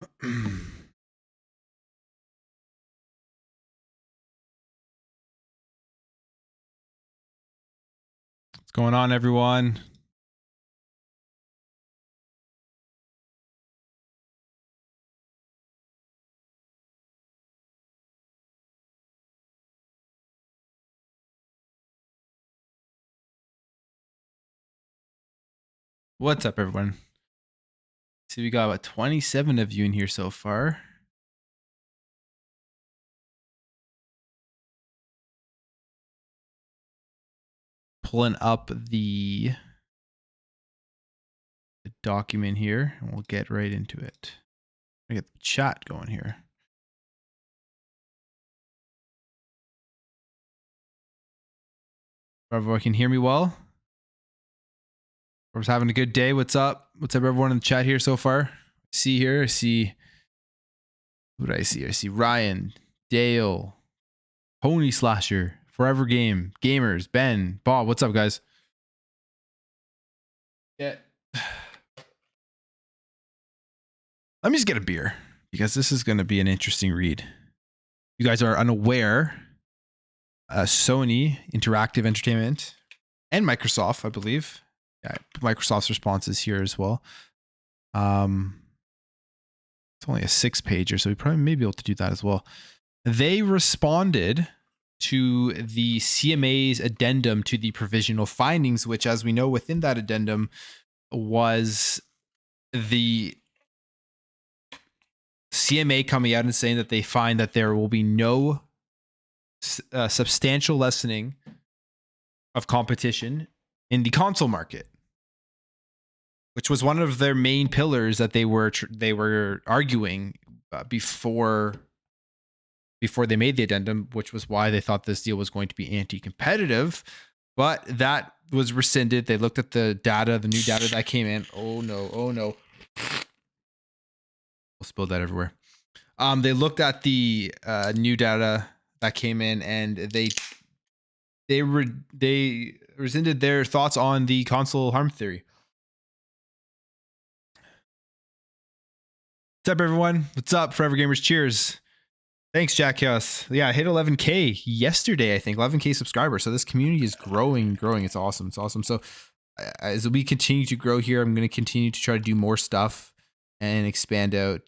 What's going on, everyone? What's up, everyone? See, we got about 27 of you in here so far. Pulling up the document here, and we'll get right into it. I get the chat going here. Everyone can hear me well? Everyone's having a good day. What's up? What's up, everyone in the chat here so far? I see who do I see? I see Ryan, Dale, Pony Slasher, Forever Gamers, Ben, Bob. What's up, guys? Yeah. Let me just get a beer because this is going to be an interesting read. You guys are unaware, Sony Interactive Entertainment and Microsoft, I believe. Yeah, Microsoft's response is here as well. It's only a 6-pager, so we probably may be able to do that as well. They responded to the CMA's addendum to the provisional findings, which, as we know, within that addendum was the CMA coming out and saying that they find that there will be no substantial lessening of competition in the console market, which was one of their main pillars that they were arguing before they made the addendum, which was why they thought this deal was going to be anti-competitive. But that was rescinded. They looked at the data, the new data that came in. Oh no. We'll spill that everywhere. They looked at the new data that came in, and they rescinded their thoughts on the console harm theory. What's up, everyone? What's up, Forever Gamers? Cheers. Thanks, Jack Chaos. Yeah, I hit 11K yesterday, I think. 11K subscribers. So this community is growing. It's awesome. So as we continue to grow here, I'm going to continue to try to do more stuff and expand out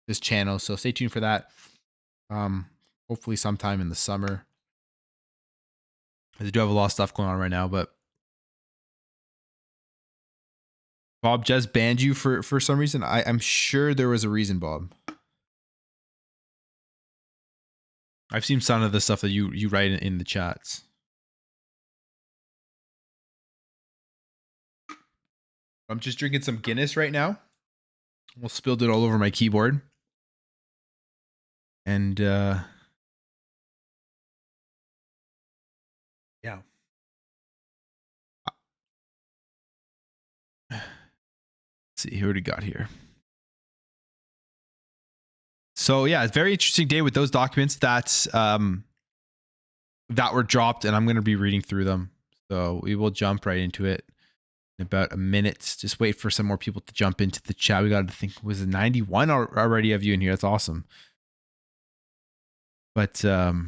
this channel. So stay tuned for that. Hopefully sometime in the summer. I do have a lot of stuff going on right now, but Bob just banned you for some reason. I'm sure there was a reason, Bob. I've seen some of the stuff that you write in the chats. I'm just drinking some Guinness right now. Well, spilled it all over my keyboard. And yeah. Let's see, who do we got here? So yeah, it's a very interesting day with those documents that were dropped, and I'm going to be reading through them. So we will jump right into it in about a minute. Just wait for some more people to jump into the chat. We got to think, was it 91 already of you in here? That's awesome. But Forever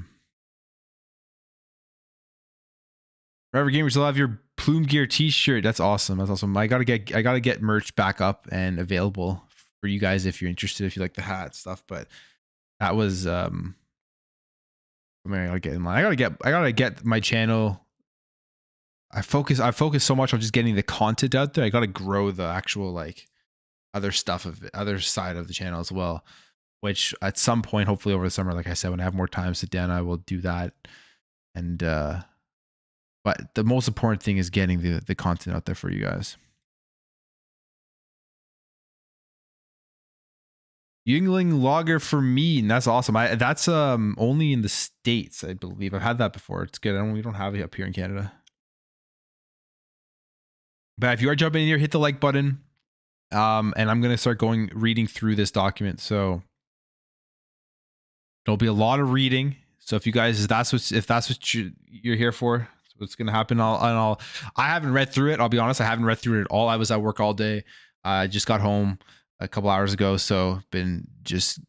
Gamers will have your Plume Gear t-shirt. That's awesome. I gotta get merch back up and available for you guys if you're interested, if you like the hat stuff. But that was I gotta get in line. I gotta get my channel. I focus so much on just getting the content out there. I gotta grow the actual like other stuff of it, other side of the channel as well. Which at some point, hopefully over the summer, like I said, when I have more time to sit down, I will do that. And but the most important thing is getting the content out there for you guys. Yingling Lager for me, and that's awesome. That's only in the States, I believe. I've had that before. It's good. We don't have it up here in Canada. But if you are jumping in here, hit the like button. And I'm gonna start reading through this document. So there'll be a lot of reading. So if you guys, if that's what you're here for, what's going to happen. I haven't read through it. I'll be honest. I haven't read through it at all. I was at work all day. I just got home. a couple hours ago. So been just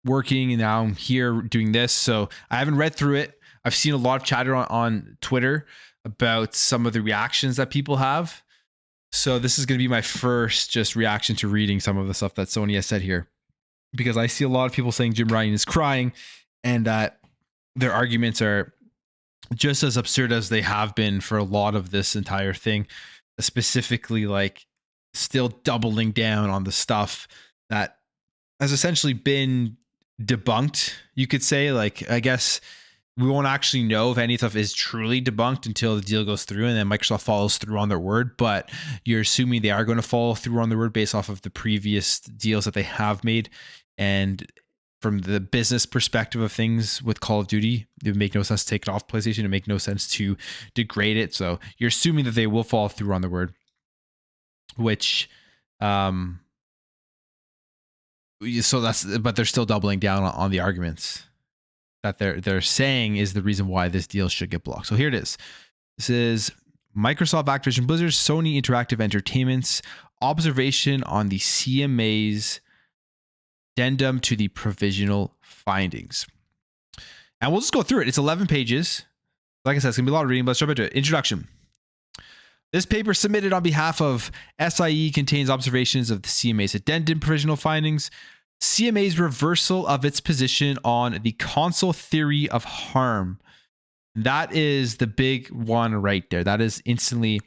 working, and now I'm here doing this. So I haven't read through it. I've seen a lot of chatter on Twitter about some of the reactions that people have. So this is going to be my first just reaction to reading some of the stuff that Sony has said here, because I see a lot of people saying Jim Ryan is crying, and that their arguments are just as absurd as they have been for a lot of this entire thing, specifically like still doubling down on the stuff that has essentially been debunked, you could say. Like, I guess we won't actually know if any stuff is truly debunked until the deal goes through and then Microsoft follows through on their word. But you're assuming they are going to follow through on their word based off of the previous deals that they have made. And from the business perspective of things with Call of Duty, it would make no sense to take it off PlayStation. It would make no sense to degrade it. So you're assuming that they will follow through on their word, which, so that's, but they're still doubling down on the arguments that they're saying is the reason why this deal should get blocked. So here it is. This is Microsoft, Activision, Blizzard, Sony Interactive Entertainment's observation on the CMA's addendum to the provisional findings. And we'll just go through it. It's 11 pages. Like I said, it's going to be a lot of reading, but let's jump into it. Introduction. This paper submitted on behalf of SIE contains observations of the CMA's addendum provisional findings, CMA's reversal of its position on the console theory of harm. That is the big one right there. That is instantly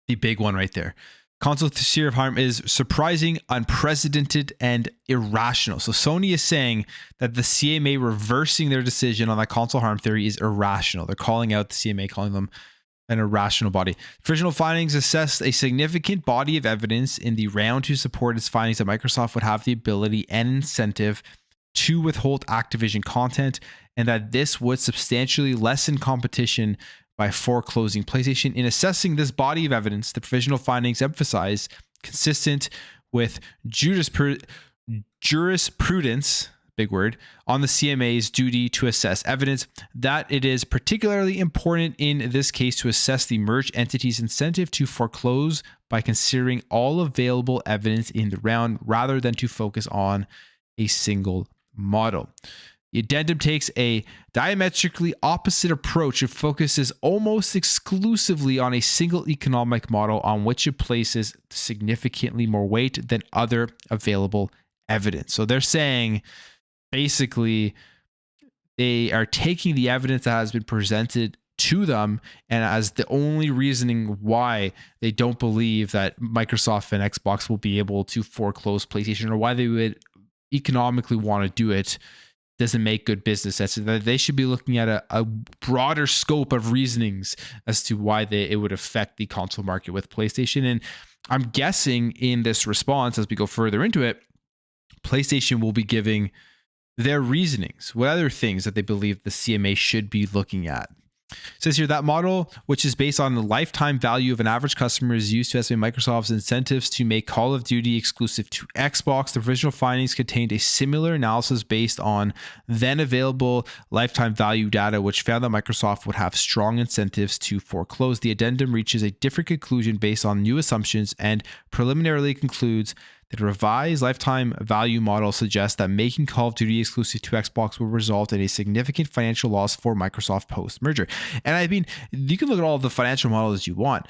the big one right there. Console theory of harm is surprising, unprecedented, and irrational. So Sony is saying that the CMA reversing their decision on that console harm theory is irrational. They're calling out the CMA, calling them an irrational body. Provisional findings assessed a significant body of evidence in the round to support its findings that Microsoft would have the ability and incentive to withhold Activision content, and that this would substantially lessen competition by foreclosing PlayStation. In assessing this body of evidence, the provisional findings emphasize, consistent with jurisprudence, big word, on the CMA's duty to assess evidence, that it is particularly important in this case to assess the merged entity's incentive to foreclose by considering all available evidence in the round rather than to focus on a single model. The addendum takes a diametrically opposite approach. It focuses almost exclusively on a single economic model on which it places significantly more weight than other available evidence. So they're saying basically they are taking the evidence that has been presented to them and as the only reasoning why they don't believe that Microsoft and Xbox will be able to foreclose PlayStation, or why they would economically want to do it, doesn't make good business sense. That they should be looking at a broader scope of reasonings as to why it would affect the console market with PlayStation. And I'm guessing in this response, as we go further into it, PlayStation will be giving their reasonings, what other things that they believe the CMA should be looking at. It says here that model, which is based on the lifetime value of an average customer, is used to estimate Microsoft's incentives to make Call of Duty exclusive to Xbox. The provisional findings contained a similar analysis based on then available lifetime value data, which found that Microsoft would have strong incentives to foreclose. The addendum reaches a different conclusion based on new assumptions and preliminarily concludes the revised lifetime value model suggests that making Call of Duty exclusive to Xbox will result in a significant financial loss for Microsoft post-merger. And I mean, you can look at all of the financial models you want.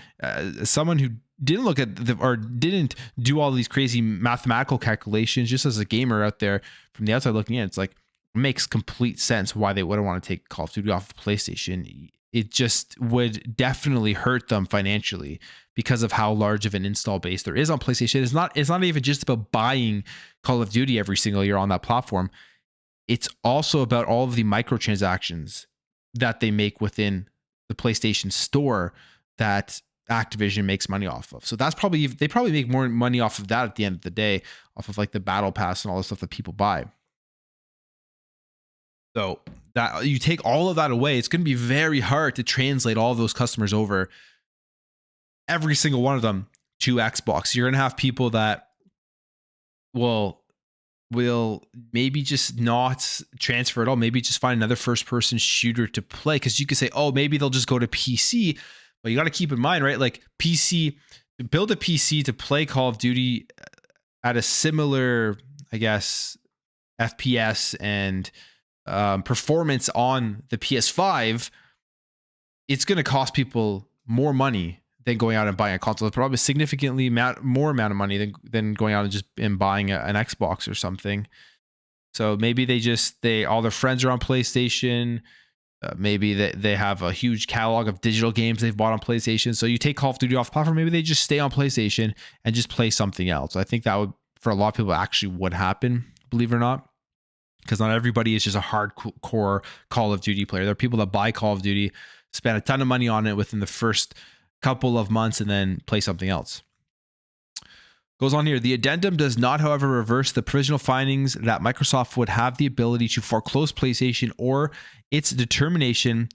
Someone who didn't look at or didn't do all these crazy mathematical calculations, just as a gamer out there from the outside looking in, it's like, it makes complete sense why they wouldn't want to take Call of Duty off of PlayStation. It just would definitely hurt them financially because of how large of an install base there is on PlayStation. It's not even just about buying Call of Duty every single year on that platform. It's also about all of the microtransactions that they make within the PlayStation Store that Activision makes money off of. So they probably make more money off of that at the end of the day, off of like the Battle Pass and all the stuff that people buy. So that you take all of that away, it's going to be very hard to translate all of those customers over, every single one of them, to Xbox. You're going to have people that will maybe just not transfer at all. Maybe just find another first-person shooter to play, because you could say, oh, maybe they'll just go to PC. But you got to keep in mind, right? Like build a PC to play Call of Duty at a similar, I guess, FPS and performance on the PS5, it's going to cost people more money than going out and buying a console. Probably significantly more amount of money than going out and just buying an Xbox or something. So maybe all their friends are on PlayStation. Maybe they have a huge catalog of digital games they've bought on PlayStation. So you take Call of Duty off platform, maybe they just stay on PlayStation and just play something else. I think that would, for a lot of people, actually would happen, believe it or not, because not everybody is just a hardcore Call of Duty player. There are people that buy Call of Duty, spend a ton of money on it within the first couple of months, and then play something else. Goes on here. The addendum does not, however, reverse the provisional findings that Microsoft would have the ability to foreclose PlayStation or its determination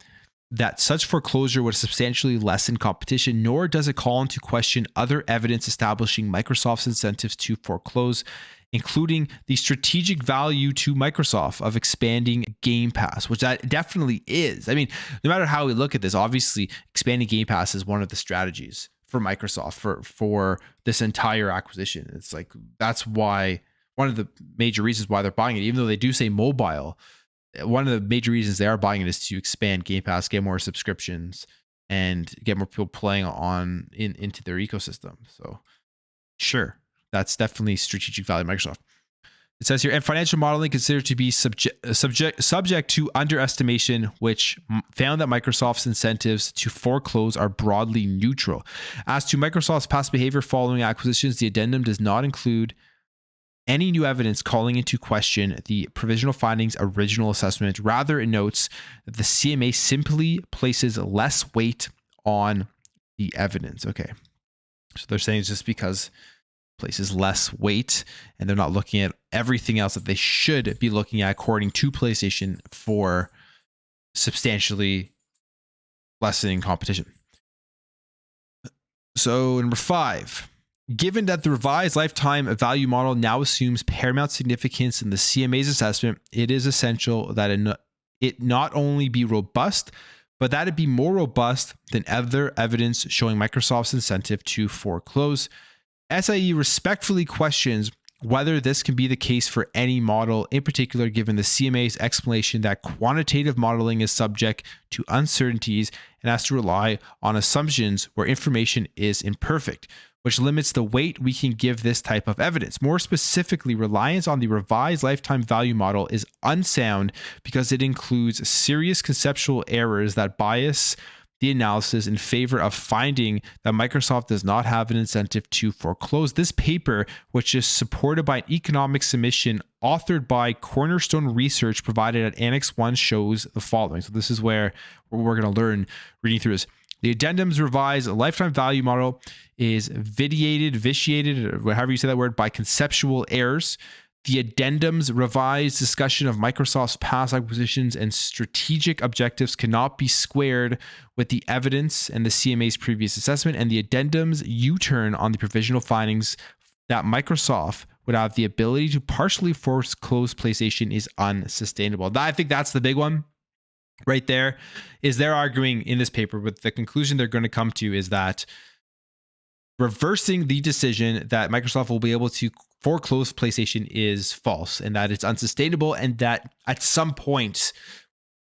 that such foreclosure would substantially lessen competition, nor does it call into question other evidence establishing Microsoft's incentives to foreclose, including the strategic value to Microsoft of expanding Game Pass, which that definitely is. I mean, no matter how we look at this, obviously expanding Game Pass is one of the strategies for Microsoft for this entire acquisition. It's like, that's why, one of the major reasons why they're buying it, even though they do say mobile, one of the major reasons they are buying it is to expand Game Pass, get more subscriptions, and get more people playing into their ecosystem. So sure, that's definitely strategic value of Microsoft. It says here, and financial modeling considered to be subject to underestimation, which found that Microsoft's incentives to foreclose are broadly neutral. As to Microsoft's past behavior following acquisitions, the addendum does not include any new evidence calling into question the provisional findings' original assessment. Rather, it notes that the CMA simply places less weight on the evidence. Okay, so they're saying it's just because places less weight and they're not looking at everything else that they should be looking at according to PlayStation for substantially lessening competition. So number 5, given that the revised lifetime value model now assumes paramount significance in the CMA's assessment, it is essential that it not only be robust, but that it be more robust than other evidence showing Microsoft's incentive to foreclose. SIE respectfully questions whether this can be the case for any model, in particular given the CMA's explanation that quantitative modeling is subject to uncertainties and has to rely on assumptions where information is imperfect, which limits the weight we can give this type of evidence. More specifically, reliance on the revised lifetime value model is unsound because it includes serious conceptual errors that bias the analysis in favor of finding that Microsoft does not have an incentive to foreclose. This paper, which is supported by an economic submission authored by Cornerstone Research provided at Annex 1, shows the following. So this is where we're going to learn reading through this. The addendum's revised lifetime value model is vitiated, or however you say that word, by conceptual errors. The addendum's revised discussion of Microsoft's past acquisitions and strategic objectives cannot be squared with the evidence and the CMA's previous assessment, and the addendum's U-turn on the provisional findings that Microsoft would have the ability to partially foreclose PlayStation is unsustainable. I think that's the big one right there, is they're arguing in this paper, but the conclusion they're going to come to is that reversing the decision that Microsoft will be able to foreclose PlayStation is false, and that it's unsustainable, and that at some point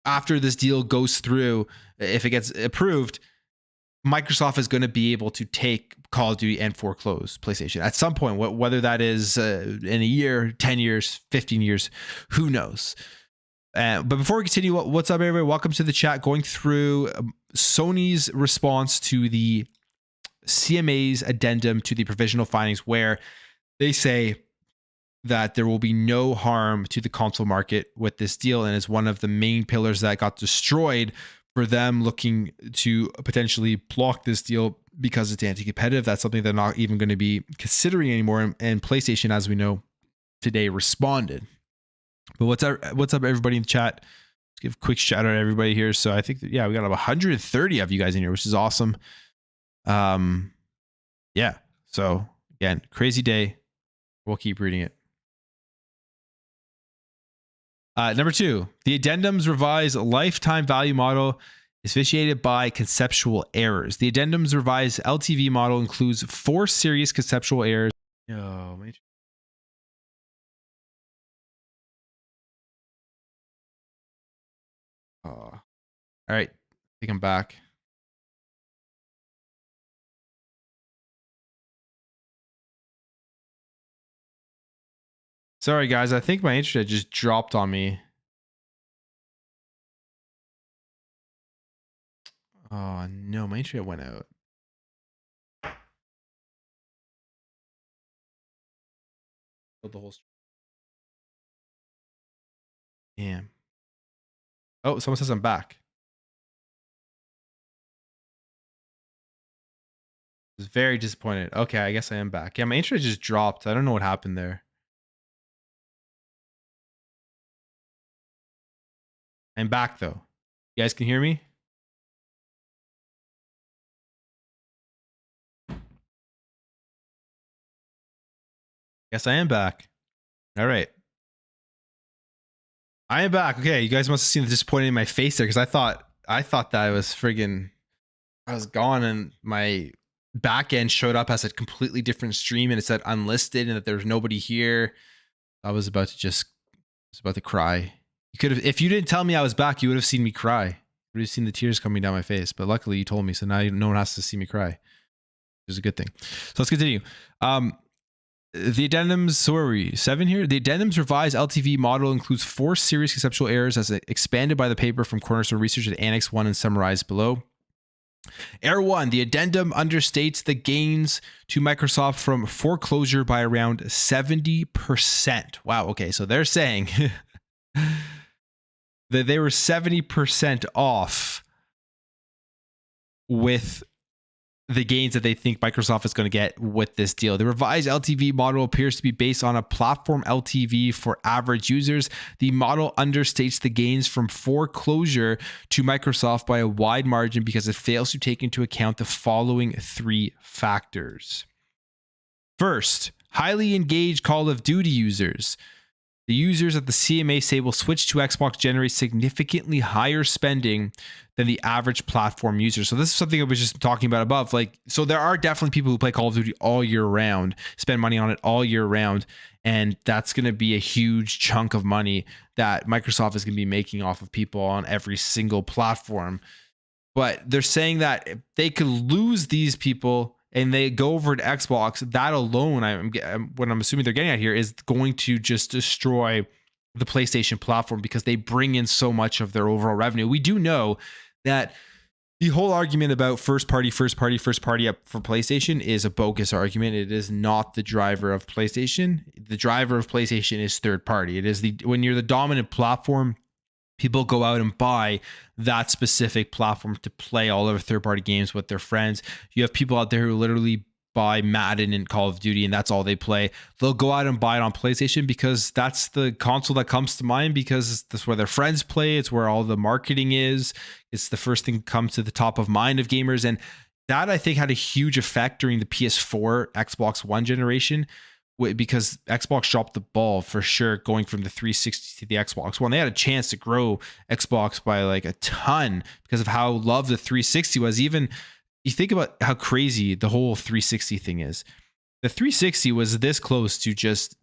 after this deal goes through, if it gets approved, Microsoft is going to be able to take Call of Duty and foreclose PlayStation at some point, whether that is in a year, 10 years, 15 years, who knows. But before we continue, what's up, everybody? Welcome to the chat, going through Sony's response to the CMA's addendum to the provisional findings, where they say that there will be no harm to the console market with this deal, and is one of the main pillars that got destroyed for them looking to potentially block this deal because it's anti-competitive. That's something they're not even going to be considering anymore, and PlayStation, as we know today, responded. But what's up everybody in the chat? Let's give a quick shout out to everybody here. So I think that, we got 130 of you guys in here, which is awesome. So again, crazy day. We'll keep reading it. Number 2, the addendum's revised lifetime value model is vitiated by conceptual errors. The addendum's revised LTV model includes 4 serious conceptual errors. All right, I think I'm back. Sorry, guys. I think my internet just dropped on me. Oh, no. My internet went out. The whole. Damn. Oh, someone says I'm back. I was very disappointed. Okay, I guess I am back. Yeah, my internet just dropped. I don't know what happened there. I'm back, though. You guys can hear me? Yes, I am back. All right. I am back. Okay, you guys must have seen the disappointment in my face there because I thought that I was friggin' I was gone and my back end showed up as a completely different stream and it said unlisted and that there was nobody here. I was about to cry. You could have, if you didn't tell me I was back, you would have seen me cry. You would have seen the tears coming down my face. But luckily you told me, so now no one has to see me cry, which is a good thing. So let's continue. The addendums, so where are we? 7 here? The addendums revised LTV model includes 4 serious conceptual errors as expanded by the paper from Cornerstone Research at Annex 1 and summarized below. Error 1, the addendum understates the gains to Microsoft from foreclosure by around 70%. Wow, okay, so they're saying that they were 70% off with the gains that they think Microsoft is going to get with this deal. The revised LTV model appears to be based on a platform LTV for average users. The model understates the gains from foreclosure to Microsoft by a wide margin because it fails to take into account the following 3 factors. First, highly engaged Call of Duty users. The users at the CMA say will switch to Xbox generate significantly higher spending than the average platform user. So this is something I was just talking about above. Like, so there are definitely people who play Call of Duty all year round, spend money on it all year round, and that's going to be a huge chunk of money that Microsoft is going to be making off of people on every single platform. But they're saying that if they could lose these people and they go over to Xbox, that alone, what I'm assuming they're getting at here, is going to just destroy the PlayStation platform because they bring in so much of their overall revenue. We do know that the whole argument about first party up for PlayStation is a bogus argument. It is not the driver of PlayStation. The driver of PlayStation is third party. It is when you're the dominant platform, people go out and buy that specific platform to play all of their third-party games with their friends. You have people out there who literally buy Madden and Call of Duty, and that's all they play. They'll go out and buy it on PlayStation because that's the console that comes to mind because that's where their friends play. It's where all the marketing is. It's the first thing that comes to the top of mind of gamers. And that, I think, had a huge effect during the PS4, Xbox One generation, because Xbox dropped the ball for sure going from the 360 to the Xbox One. They had a chance to grow Xbox by like a ton because of how loved the 360 was. Even you think about how crazy the whole 360 thing is. The 360 was this close to just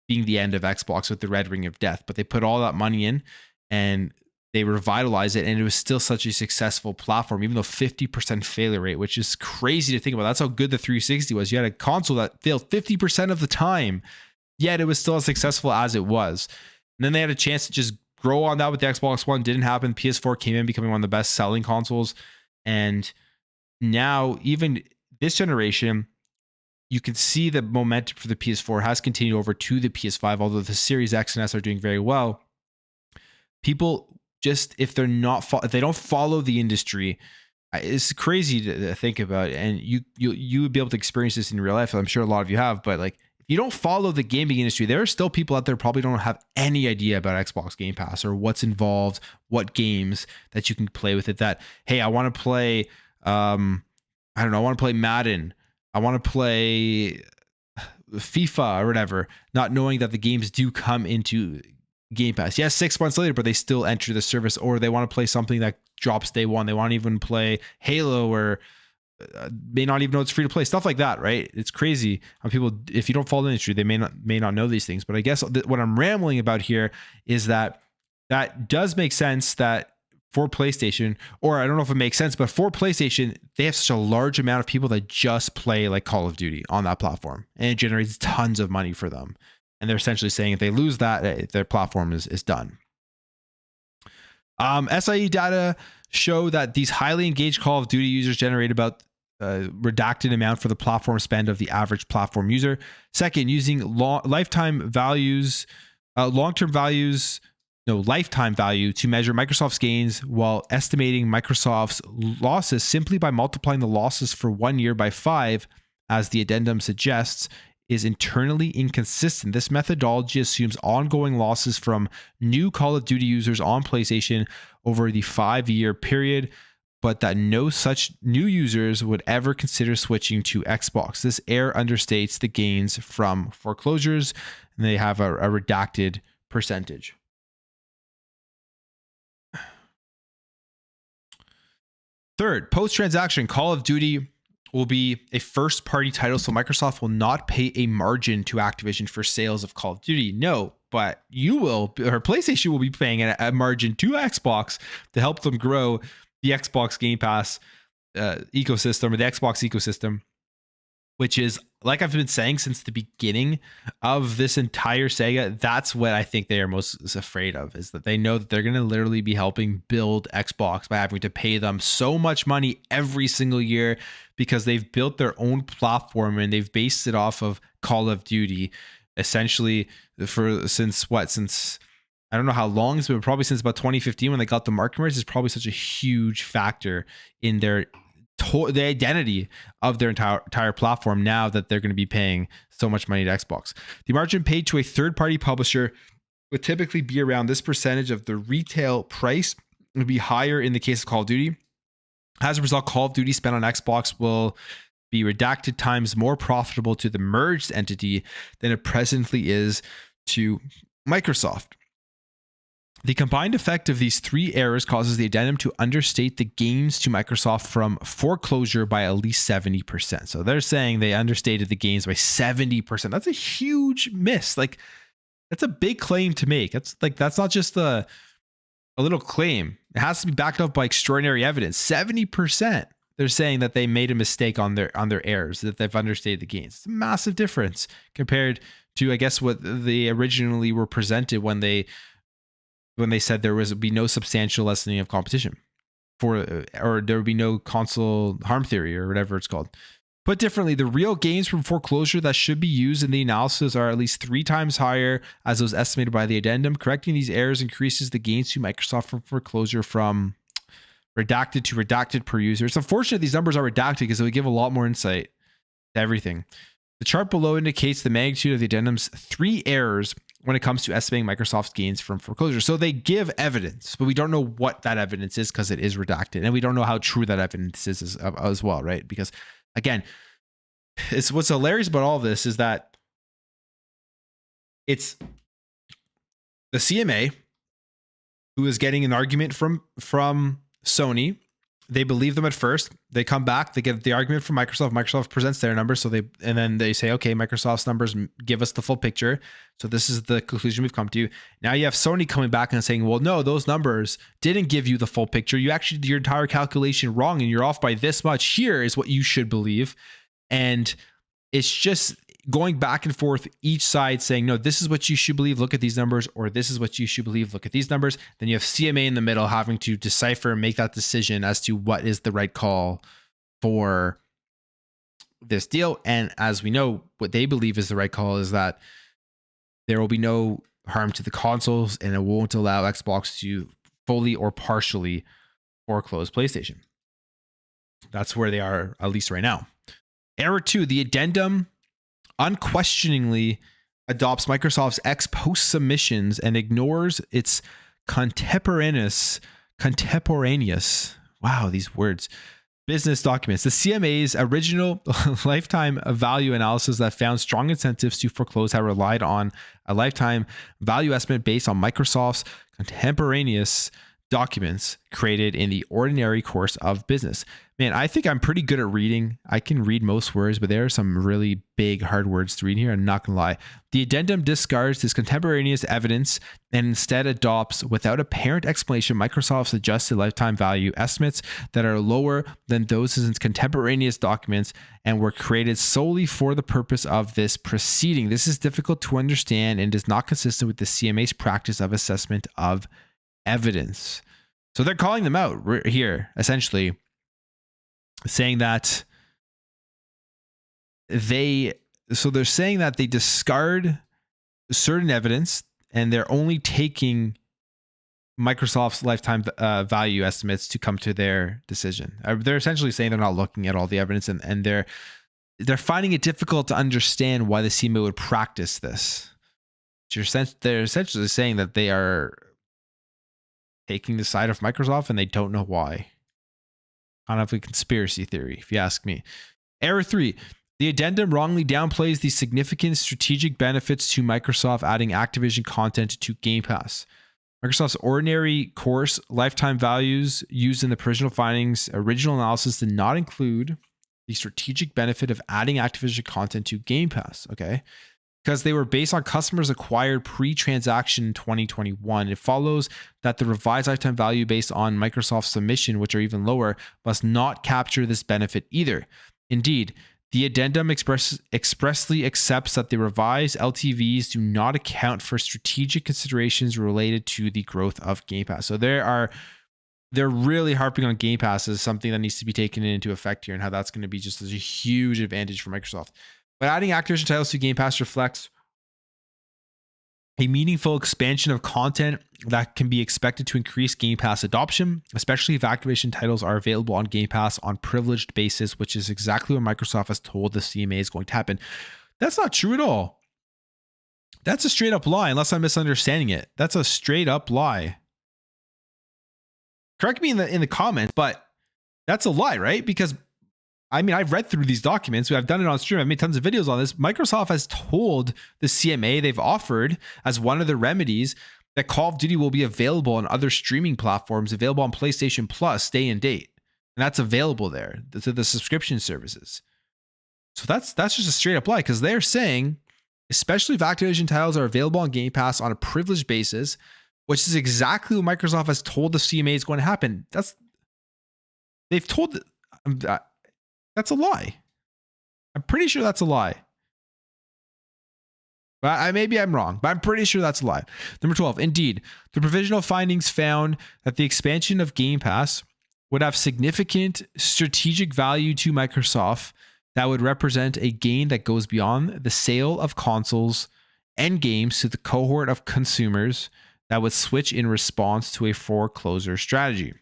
being the end of Xbox with the red ring of death, but they put all that money in and they revitalized it, and it was still such a successful platform, even though 50% failure rate, which is crazy to think about. That's how good the 360 was. You had a console that failed 50% of the time, yet it was still as successful as it was. And then they had a chance to just grow on that with the Xbox One. Didn't happen. PS4 came in, becoming one of the best selling consoles. And now, even this generation, you can see the momentum for the PS4 has continued over to the PS5, although the Series X and S are doing very well. People just, if they don't follow the industry, it's crazy to think about. And you would be able to experience this in real life. I'm sure a lot of you have, but like, if you don't follow the gaming industry, there are still people out there probably don't have any idea about Xbox Game Pass or what's involved, what games that you can play with it. That, hey, I want to play, I don't know, I want to play Madden, I want to play FIFA or whatever, not knowing that the games do come into Game Pass. Yes, 6 months later, but they still enter the service, or they want to play something that drops day one. They want to even play Halo, or may not even know it's free to play, stuff like that, right? It's crazy how people, if you don't follow the industry, they may not know these things. But I guess what I'm rambling about here is that does make sense that for PlayStation, or I don't know if it makes sense, but for PlayStation, they have such a large amount of people that just play like Call of Duty on that platform, and it generates tons of money for them. And they're essentially saying if they lose that, their platform is done. SIE data show that these highly engaged Call of Duty users generate about redacted amount for the platform spend of the average platform user. Second, using lifetime value to measure Microsoft's gains while estimating Microsoft's losses simply by multiplying the losses for 1 year by 5, as the addendum suggests, is internally inconsistent. This methodology assumes ongoing losses from new Call of Duty users on PlayStation over the 5-year period, but that no such new users would ever consider switching to Xbox. This error understates the gains from foreclosures, and they have a redacted percentage. Third, post-transaction, Call of Duty will be a first-party title, so Microsoft will not pay a margin to Activision for sales of Call of Duty. No, but you will, or PlayStation will be paying a margin to Xbox to help them grow the Xbox Game Pass ecosystem, or the Xbox ecosystem, which is, like I've been saying since the beginning of this entire saga, that's what I think they are most afraid of, is that they know that they're going to literally be helping build Xbox by having to pay them so much money every single year because they've built their own platform and they've based it off of Call of Duty essentially since I don't know how long it's been, probably since about 2015 when they got the market rights. Is probably such a huge factor in the identity of their entire platform now that they're going to be paying so much money to Xbox. The margin paid to a third-party publisher would typically be around this percentage of the retail price. It would be higher in the case of Call of Duty. As a result, Call of Duty spent on Xbox will be redacted times more profitable to the merged entity than it presently is to Microsoft. The combined effect of these three errors causes the addendum to understate the gains to Microsoft from foreclosure by at least 70%. So they're saying they understated the gains by 70%. That's a huge miss. Like, that's a big claim to make. That's not just a little claim. It has to be backed up by extraordinary evidence. 70%. They're saying that they made a mistake on their errors, that they've understated the gains. It's a massive difference compared to, I guess, what they originally were presented when they said there would be no substantial lessening of competition or there would be no console harm theory or whatever it's called. Put differently, the real gains from foreclosure that should be used in the analysis are at least 3 times higher as those estimated by the addendum. Correcting these errors increases the gains to Microsoft from foreclosure from redacted to redacted per user. It's unfortunate these numbers are redacted because it would give a lot more insight to everything. The chart below indicates the magnitude of the addendum's 3 errors when it comes to estimating Microsoft's gains from foreclosure. So they give evidence, but we don't know what that evidence is because it is redacted. And we don't know how true that evidence is as well, right? Because again, it's what's hilarious about all of this is that it's the CMA who is getting an argument from Sony. They believe them at first. They come back. They get the argument from Microsoft. Microsoft presents their numbers. And then they say, okay, Microsoft's numbers give us the full picture. So this is the conclusion we've come to. Now you have Sony coming back and saying, well, no, those numbers didn't give you the full picture. You actually did your entire calculation wrong and you're off by this much. Here is what you should believe. And it's just going back and forth, each side saying, no, this is what you should believe, look at these numbers, or this is what you should believe, look at these numbers. Then you have CMA in the middle having to decipher and make that decision as to what is the right call for this deal. And as we know, what they believe is the right call is that there will be no harm to the consoles and it won't allow Xbox to fully or partially foreclose PlayStation. That's where they are, at least right now. Error 2, the addendum unquestioningly adopts Microsoft's ex post submissions and ignores its contemporaneous, wow, these words, business documents. The CMA's original lifetime value analysis that found strong incentives to foreclose had relied on a lifetime value estimate based on Microsoft's contemporaneous documents created in the ordinary course of business. Man, I think I'm pretty good at reading. I can read most words, but there are some really big, hard words to read here. I'm not going to lie. The addendum discards this contemporaneous evidence and instead adopts, without apparent explanation, Microsoft's adjusted lifetime value estimates that are lower than those in its contemporaneous documents and were created solely for the purpose of this proceeding. This is difficult to understand and is not consistent with the CMA's practice of assessment of evidence. So they're calling them out here, essentially saying that they're saying that they discard certain evidence and they're only taking Microsoft's lifetime value estimates to come to their decision. They're essentially saying they're not looking at all the evidence and they're finding it difficult to understand why the CMA would practice this. They're essentially saying that they are taking the side of Microsoft and they don't know why. Kind of a conspiracy theory, if you ask me. Error 3. The addendum wrongly downplays the significant strategic benefits to Microsoft adding Activision content to Game Pass. Microsoft's ordinary course lifetime values used in the provisional findings original analysis did not include the strategic benefit of adding Activision content to Game Pass. Okay. Because they were based on customers acquired pre-transaction in 2021. It follows that the revised lifetime value based on Microsoft's submission, which are even lower, must not capture this benefit either. Indeed, the addendum expressly accepts that the revised LTVs do not account for strategic considerations related to the growth of Game Pass. So they're really harping on Game Pass as something that needs to be taken into effect here and how that's going to be just a huge advantage for Microsoft. But adding Activision titles to Game Pass reflects a meaningful expansion of content that can be expected to increase Game Pass adoption, especially if Activision titles are available on Game Pass on privileged basis, which is exactly what Microsoft has told the CMA is going to happen. That's not true at all. That's a straight up lie, unless I'm misunderstanding it. That's a straight up lie. Correct me in the comments, but that's a lie, right? Because I mean, I've read through these documents. I've done it on stream. I've made tons of videos on this. Microsoft has told the CMA they've offered as one of the remedies that Call of Duty will be available on other streaming platforms, available on PlayStation Plus day and date. And that's available there to the subscription services. So that's just a straight up lie because they're saying, especially if Activision titles are available on Game Pass on a privileged basis, which is exactly what Microsoft has told the CMA is going to happen. They've told that's a lie. I'm pretty sure that's a lie. But maybe I'm wrong, but I'm pretty sure that's a lie. Number 12, indeed, the provisional findings found that the expansion of Game Pass would have significant strategic value to Microsoft that would represent a gain that goes beyond the sale of consoles and games to the cohort of consumers that would switch in response to a foreclosure strategy.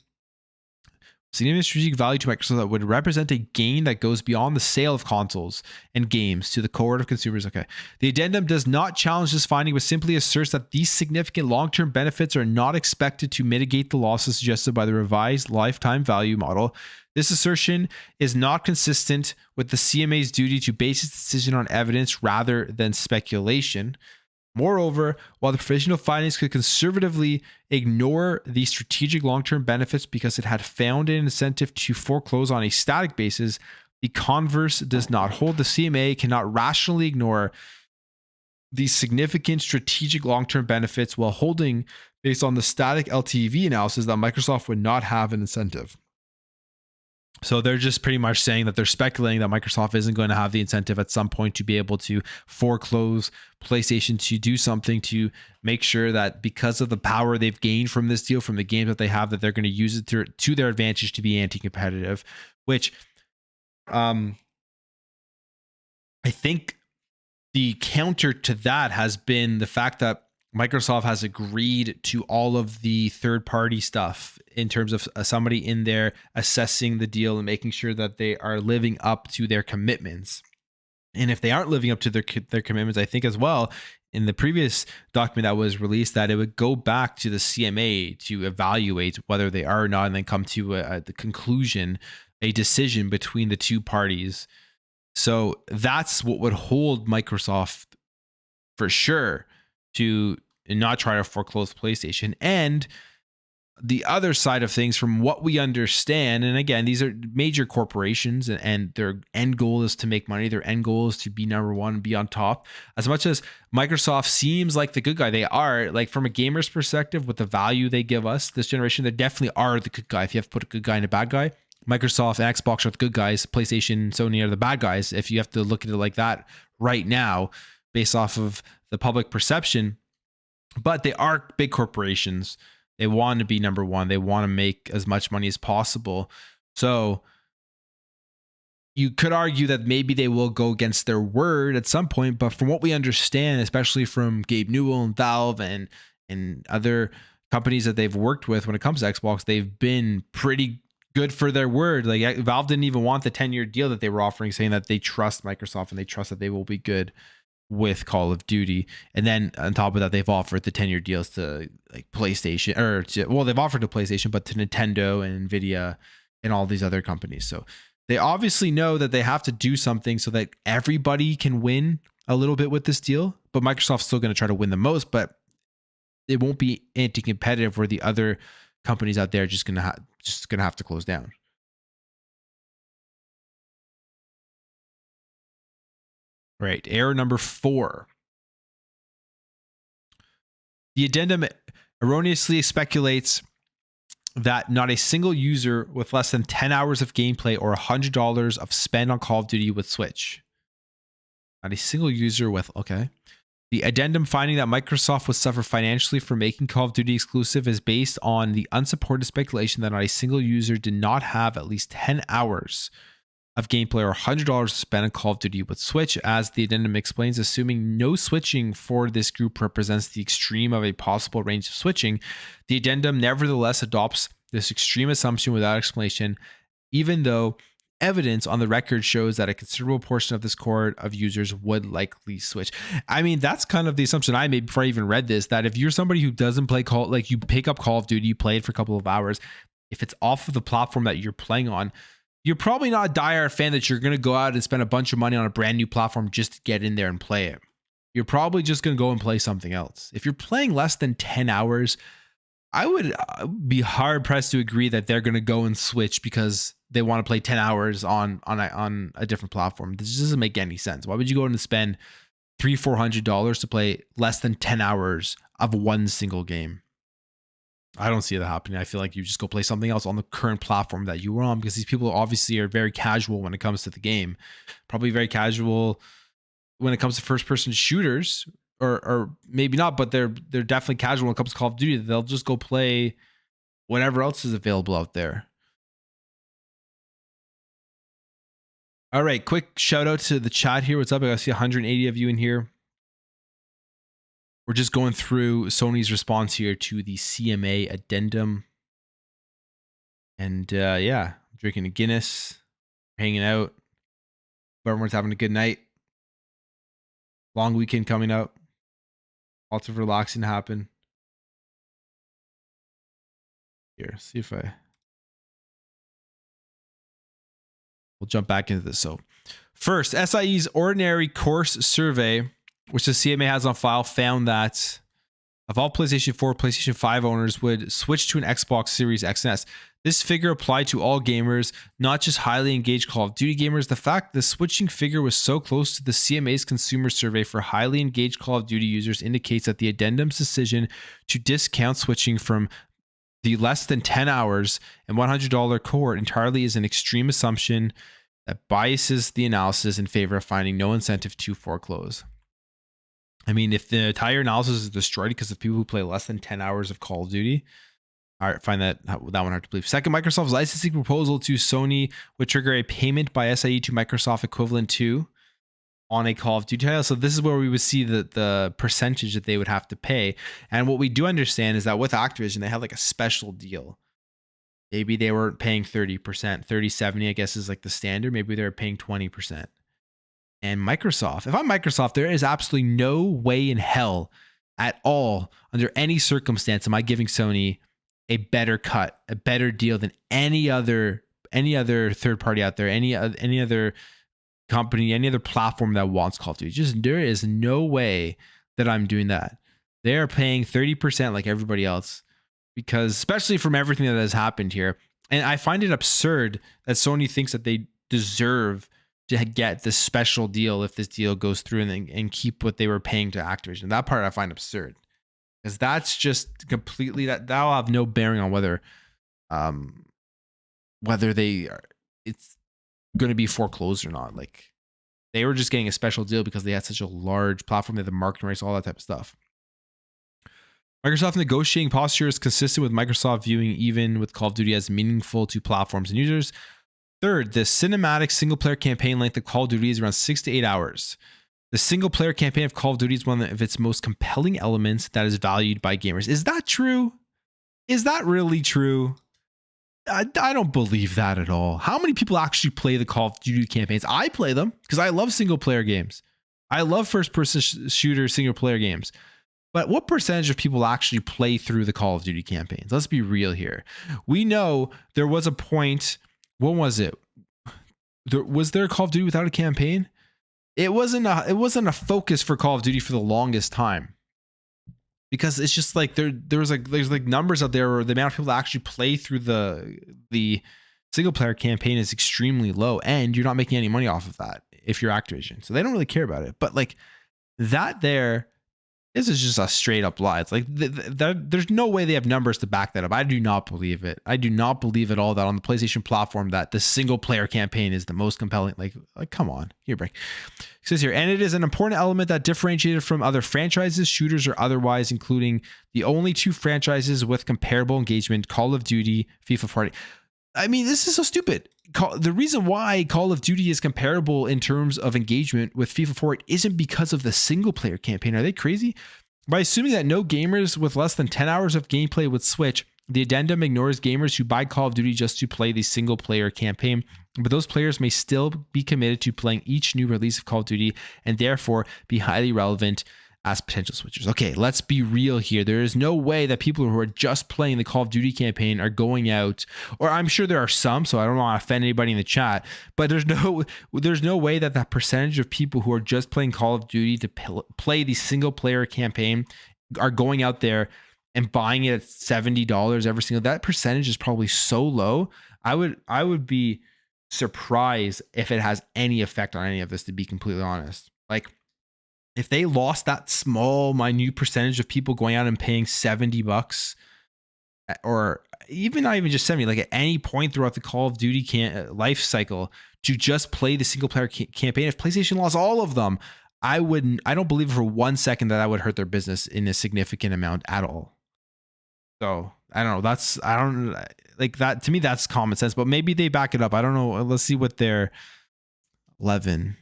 Significant strategic value to Microsoft that would represent a gain that goes beyond the sale of consoles and games to the cohort of consumers. Okay. The addendum does not challenge this finding, but simply asserts that these significant long-term benefits are not expected to mitigate the losses suggested by the revised lifetime value model. This assertion is not consistent with the CMA's duty to base its decision on evidence rather than speculation. Moreover, while the provisional findings could conservatively ignore the strategic long-term benefits because it had found an incentive to foreclose on a static basis, the converse does not hold. The CMA cannot rationally ignore these significant strategic long-term benefits while holding based on the static LTV analysis that Microsoft would not have an incentive. So they're just pretty much saying that they're speculating that Microsoft isn't going to have the incentive at some point to be able to foreclose PlayStation to do something to make sure that because of the power they've gained from this deal, from the games that they have, that they're going to use it to their advantage to be anti-competitive, which I think the counter to that has been the fact that Microsoft has agreed to all of the third-party stuff in terms of somebody in there assessing the deal and making sure that they are living up to their commitments. And if they aren't living up to their commitments, I think as well, in the previous document that was released, that it would go back to the CMA to evaluate whether they are or not, and then come to the conclusion, a decision between the two parties. So that's what would hold Microsoft for sure to not try to foreclose PlayStation. And the other side of things, from what we understand, and again, these are major corporations, and their end goal is to make money. Their end goal is to be number one, be on top. As much as Microsoft seems like the good guy, they are, like, from a gamer's perspective, with the value they give us this generation, they definitely are the good guy. If you have to put a good guy and a bad guy, Microsoft and Xbox are the good guys. PlayStation, Sony are the bad guys. If you have to look at it like that right now, based off of the public perception, but they are big corporations. They want to be number one. They want to make as much money as possible. So you could argue that maybe they will go against their word at some point. But from what we understand, especially from Gabe Newell and Valve and other companies that they've worked with when it comes to Xbox, they've been pretty good for their word. Like, Valve didn't even want the 10-year deal that they were offering, saying that they trust Microsoft and they trust that they will be good with Call of Duty. And then on top of that, they've offered the 10-year deals to, like, PlayStation, they've offered to PlayStation, but to Nintendo and Nvidia and all these other companies. So they obviously know that they have to do something so that everybody can win a little bit with this deal. But Microsoft's still going to try to win the most, but it won't be anti-competitive where the other companies out there are just going to have to close down. Right. Error number 4. The addendum erroneously speculates that not a single user with less than 10 hours of gameplay or $100 of spend on Call of Duty would switch. Not a single user with, okay. The addendum finding that Microsoft would suffer financially for making Call of Duty exclusive is based on the unsupported speculation that not a single user did not have at least 10 hours of gameplay or $100 to spend on Call of Duty would switch. As the addendum explains, assuming no switching for this group represents the extreme of a possible range of switching, the addendum nevertheless adopts this extreme assumption without explanation, even though evidence on the record shows that a considerable portion of this cohort of users would likely switch. I mean, that's kind of the assumption I made before I even read this, that if you're somebody who doesn't play you pick up Call of Duty, you play it for a couple of hours, if it's off of the platform that you're playing on, you're probably not a diehard fan that you're going to go out and spend a bunch of money on a brand new platform just to get in there and play it. You're probably just going to go and play something else. If you're playing less than 10 hours, I would be hard pressed to agree that they're going to go and switch because they want to play 10 hours on a different platform. This doesn't make any sense. Why would you go and spend $300-$400 to play less than 10 hours of one single game? I don't see that happening. I feel like you just go play something else on the current platform that you were on, because these people obviously are very casual when it comes to the game. Probably very casual when it comes to first-person shooters, or maybe not, but they're definitely casual when it comes to Call of Duty. They'll just go play whatever else is available out there. All right, quick shout out to the chat here. What's up? I see 180 of you in here. We're just going through Sony's response here to the CMA addendum. And yeah, I'm drinking a Guinness, hanging out. Everyone's having a good night. Long weekend coming up. Lots of relaxing to happen. Here, see if we'll jump back into this. So first, SIE's ordinary course survey, which the CMA has on file, found that of all PlayStation 4, PlayStation 5 owners would switch to an Xbox Series X and S. This figure applied to all gamers, not just highly engaged Call of Duty gamers. The fact the switching figure was so close to the CMA's consumer survey for highly engaged Call of Duty users indicates that the addendum's decision to discount switching from the less than 10 hours and $100 cohort entirely is an extreme assumption that biases the analysis in favor of finding no incentive to foreclose. I mean, if the entire analysis is destroyed because of people who play less than 10 hours of Call of Duty, I find that one hard to believe. Second, Microsoft's licensing proposal to Sony would trigger a payment by SIE to Microsoft equivalent to on a Call of Duty title. So this is where we would see the percentage that they would have to pay. And what we do understand is that with Activision, they had like a special deal. Maybe they weren't paying 30%, 30-70, I guess is like the standard. Maybe they were paying 20%. And Microsoft, if I'm Microsoft, there is absolutely no way in hell at all, under any circumstance, am I giving Sony a better cut, a better deal than any other third party out there, any other company, any other platform that wants Call of Duty. Just, there is no way that I'm doing that. They're paying 30% like everybody else. because especially from everything that has happened here. And I find it absurd that Sony thinks that they deserve to get this special deal if this deal goes through and keep what they were paying to Activision. That part I find absurd, because that's just completely that'll have no bearing on whether they are, it's going to be foreclosed or not. Like, they were just getting a special deal because they had such a large platform, they had the marketing rights, all that type of stuff. Microsoft negotiating posture is consistent with Microsoft viewing even with Call of Duty as meaningful to platforms and users. Third, the cinematic single-player campaign length of Call of Duty is around 6 to 8 hours. The single-player campaign of Call of Duty is one of its most compelling elements that is valued by gamers. Is that true? Is that really true? I don't believe that at all. How many people actually play the Call of Duty campaigns? I play them because I love single-player games. I love first-person shooter single-player games. But what percentage of people actually play through the Call of Duty campaigns? Let's be real here. We know there was a point. When was it? Was there a Call of Duty without a campaign? It wasn't a focus for Call of Duty for the longest time, because it's just like there's numbers out there where the amount of people that actually play through the single player campaign is extremely low, and you're not making any money off of that if you're Activision. So they don't really care about it. But like that there. This is just a straight up lie. It's like there's no way they have numbers to back that up. I do not believe it. I do not believe at all that on the PlayStation platform that the single player campaign is the most compelling. Like come on, give me a break. It says here, and it is an important element that differentiated from other franchises, shooters or otherwise, including the only two franchises with comparable engagement: Call of Duty, FIFA 40. I mean, this is so stupid. The reason why Call of Duty is comparable in terms of engagement with FIFA 48 isn't because of the single player campaign. Are they crazy? By assuming that no gamers with less than 10 hours of gameplay would switch, the addendum ignores gamers who buy Call of Duty just to play the single player campaign, but those players may still be committed to playing each new release of Call of Duty and therefore be highly relevant as potential switchers. Okay, let's be real here. There is no way that people who are just playing the Call of Duty campaign are going out, or I'm sure there are some, so I don't want to offend anybody in the chat, but there's no way that that percentage of people who are just playing Call of Duty to play the single player campaign are going out there and buying it at $70 every single. That percentage is probably so low. I would be surprised if it has any effect on any of this, to be completely honest. Like, if they lost that small, minute percentage of people going out and paying $70, or even not even just 70, like at any point throughout the Call of Duty life cycle to just play the single player campaign, if PlayStation lost all of them, I don't believe for 1 second that would hurt their business in a significant amount at all. So I don't know. I don't like that. To me, that's common sense, but maybe they back it up. I don't know. Let's see what their 11.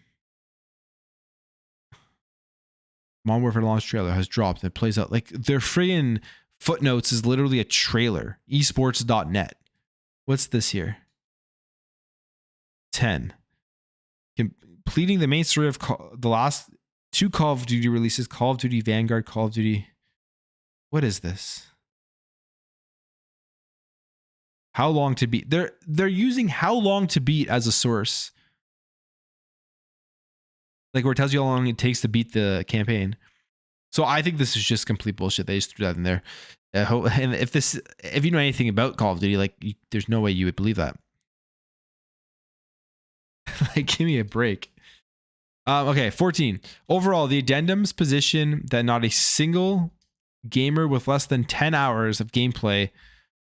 Modern Warfare launch trailer has dropped. It plays out like their friggin' footnotes is literally a trailer. Esports.net. What's this here? 10. Completing the main story of the last two Call of Duty releases: Call of Duty Vanguard, Call of Duty. What is this? How long to beat? They're using how long to beat as a source. Like, where it tells you how long it takes to beat the campaign. So I think this is just complete bullshit. They just threw that in there. And if you know anything about Call of Duty, like, there's no way you would believe that. Like, give me a break. Okay, 14. Overall, the addendums position that not a single gamer with less than 10 hours of gameplay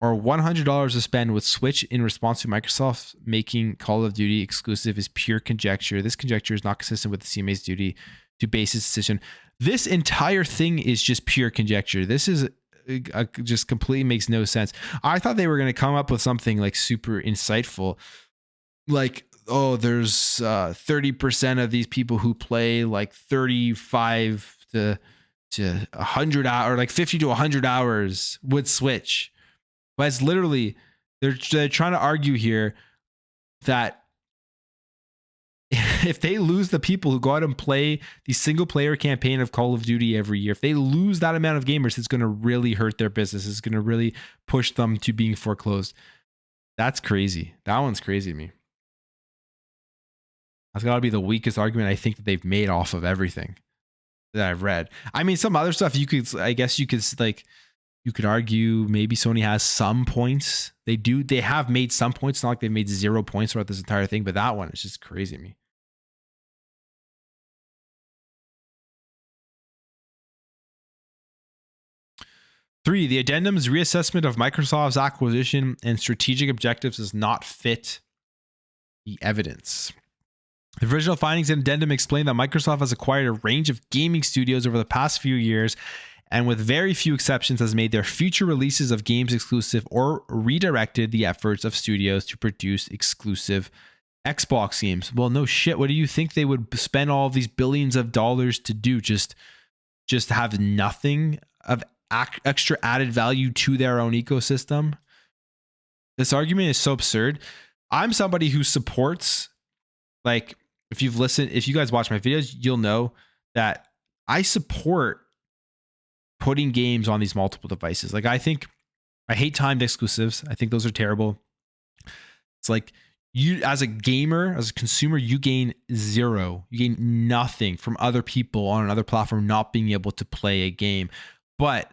or $100 to spend would switch in response to Microsoft making Call of Duty exclusive is pure conjecture. This conjecture is not consistent with the CMA's duty to base its decision. This entire thing is just pure conjecture. This is just completely makes no sense. I thought they were going to come up with something like super insightful, like, oh, there's 30% of these people who play like 35 to 100 hours, or like 50 to 100 hours would switch. But it's literally, they're trying to argue here that if they lose the people who go out and play the single player campaign of Call of Duty every year, if they lose that amount of gamers, it's going to really hurt their business. It's going to really push them to being foreclosed. That's crazy. That one's crazy to me. That's got to be the weakest argument I think that they've made off of everything that I've read. I mean, some other stuff I guess you could like, You could argue maybe Sony has some points. They have made some points. It's not like they've made 0 points throughout this entire thing, but that one is just crazy to me. Three, the addendum's reassessment of Microsoft's acquisition and strategic objectives does not fit the evidence. The original findings and addendum explain that Microsoft has acquired a range of gaming studios over the past few years, and with very few exceptions has made their future releases of games exclusive or redirected the efforts of studios to produce exclusive Xbox games. Well, no shit. What do you think they would spend all of these billions of dollars to do? Just have nothing of extra added value to their own ecosystem? This argument is so absurd. I'm somebody who supports, like, if you guys watch my videos, you'll know that I support putting games on these multiple devices. Like, I hate timed exclusives. I think those are terrible. It's like, you, as a gamer, as a consumer, you gain zero. You gain nothing from other people on another platform not being able to play a game. But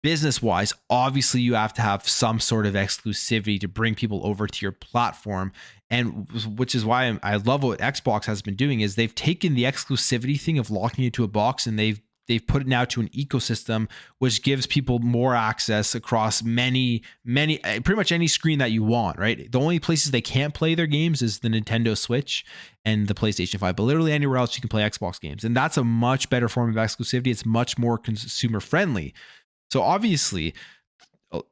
business-wise, obviously you have to have some sort of exclusivity to bring people over to your platform. And which is why I love what Xbox has been doing, is they've taken the exclusivity thing of locking it to a box, and they've put it now to an ecosystem, which gives people more access across many, pretty much any screen that you want, right? The only places they can't play their games is the Nintendo Switch and the PlayStation 5, but literally anywhere else you can play Xbox games. And that's a much better form of exclusivity. It's much more consumer friendly. So obviously,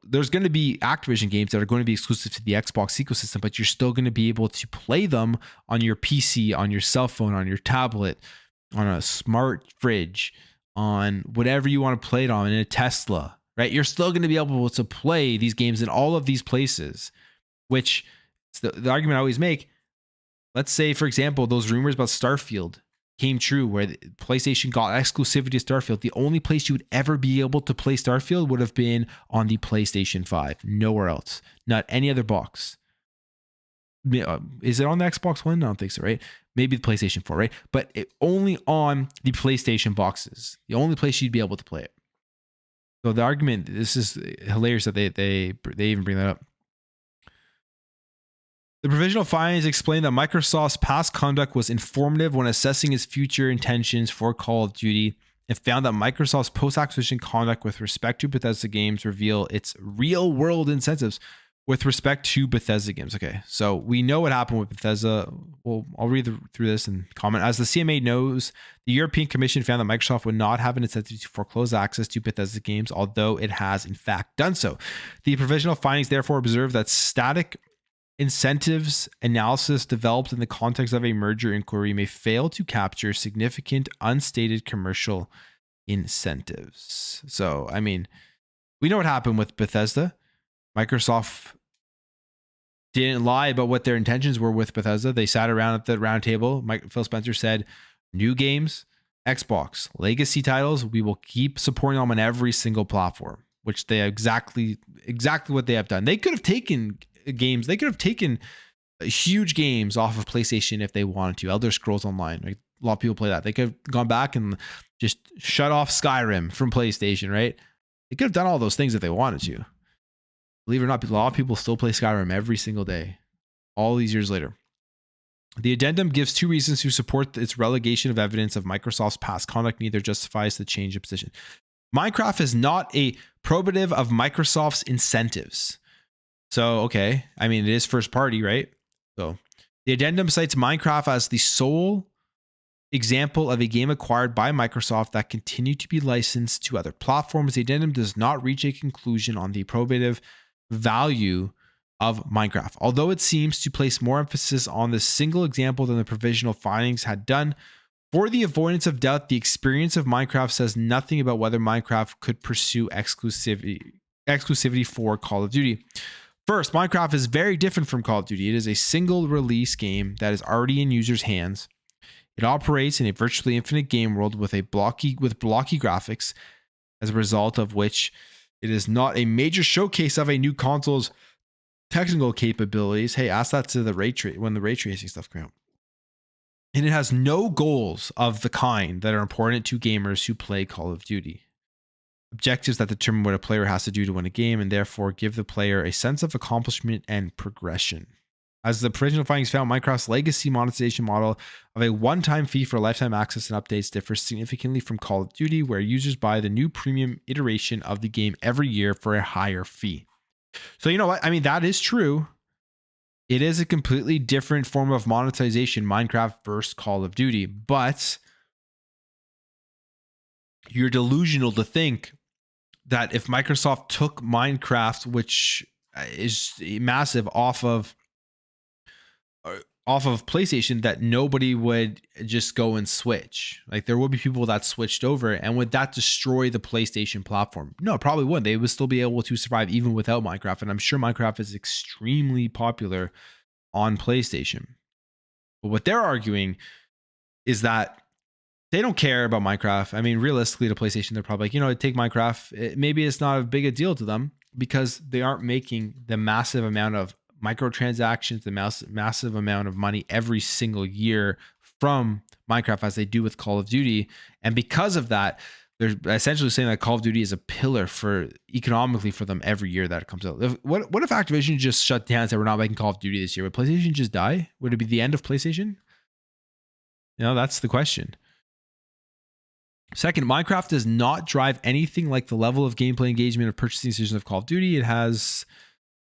there's going to be Activision games that are going to be exclusive to the Xbox ecosystem, but you're still going to be able to play them on your PC, on your cell phone, on your tablet, on a smart fridge, on whatever you want to play it on, in a Tesla, right? You're still going to be able to play these games in all of these places, which is the argument I always make. Let's say, for example, those rumors about Starfield came true, where PlayStation got exclusivity to Starfield. The only place you would ever be able to play Starfield would have been on the PlayStation 5. Nowhere else. Not any other box. Is it on the Xbox One? I don't think so, right? Maybe the PlayStation 4, right? But only on the PlayStation boxes. The only place you'd be able to play it. So the argument, this is hilarious that they even bring that up. The provisional findings explain that Microsoft's past conduct was informative when assessing its future intentions for Call of Duty, and found that Microsoft's post-acquisition conduct with respect to Bethesda games reveal its real-world incentives with respect to Bethesda games. Okay, so we know what happened with Bethesda. Well, I'll read through this and comment. As the CMA knows, the European Commission found that Microsoft would not have an incentive to foreclose access to Bethesda games, although it has in fact done so. The provisional findings therefore observe that static incentives analysis developed in the context of a merger inquiry may fail to capture significant unstated commercial incentives. So, I mean, we know what happened with Bethesda. Microsoft didn't lie about what their intentions were with Bethesda. They sat around at the round table. Phil Spencer said, new games, Xbox, legacy titles, we will keep supporting them on every single platform, which they exactly what they have done. They could have taken games, they could have taken huge games off of PlayStation if they wanted to. Elder Scrolls Online, right? A lot of people play that. They could have gone back and just shut off Skyrim from PlayStation, right? They could have done all those things if they wanted to. Believe it or not, a lot of people still play Skyrim every single day, all these years later. The addendum gives two reasons to support its relegation of evidence of Microsoft's past conduct. Neither justifies the change of position. Minecraft is not a probative of Microsoft's incentives. So, okay, I mean, it is first party, right? So the addendum cites Minecraft as the sole example of a game acquired by Microsoft that continued to be licensed to other platforms. The addendum does not reach a conclusion on the probative value of Minecraft, although it seems to place more emphasis on the single example than the provisional findings had done. For the avoidance of doubt, the experience of Minecraft says nothing about whether Minecraft could pursue exclusivity for Call of Duty. First, Minecraft is very different from Call of Duty. It is a single release game that is already in users' hands. It operates in a virtually infinite game world with blocky graphics, as a result of which it is not a major showcase of a new console's technical capabilities. Hey, ask that to when the ray tracing stuff comes out. And it has no goals of the kind that are important to gamers who play Call of Duty. objectives that determine what a player has to do to win a game, and therefore give the player a sense of accomplishment and progression. As the original findings found, Minecraft's legacy monetization model of a one-time fee for lifetime access and updates differs significantly from Call of Duty, where users buy the new premium iteration of the game every year for a higher fee. So you know what? I mean, that is true. It is a completely different form of monetization, Minecraft versus Call of Duty, but you're delusional to think that if Microsoft took Minecraft, which is massive, off of PlayStation, that nobody would just go and switch. Like, there would be people that switched over, and would that destroy the PlayStation platform? No, it probably wouldn't. They would still be able to survive even without Minecraft, and I'm sure Minecraft is extremely popular on PlayStation. But what they're arguing is that they don't care about Minecraft. I mean, realistically, to PlayStation, they're probably like, take Minecraft. Maybe it's not a big a deal to them because they aren't making the massive amount of microtransactions, the massive amount of money every single year from Minecraft as they do with Call of Duty. And because of that, they're essentially saying that Call of Duty is a pillar for economically for them every year that it comes out. What if Activision just shut down and said, we're not making Call of Duty this year? Would PlayStation just die? Would it be the end of PlayStation? That's the question. Second, Minecraft does not drive anything like the level of gameplay engagement of purchasing decisions of Call of Duty. It has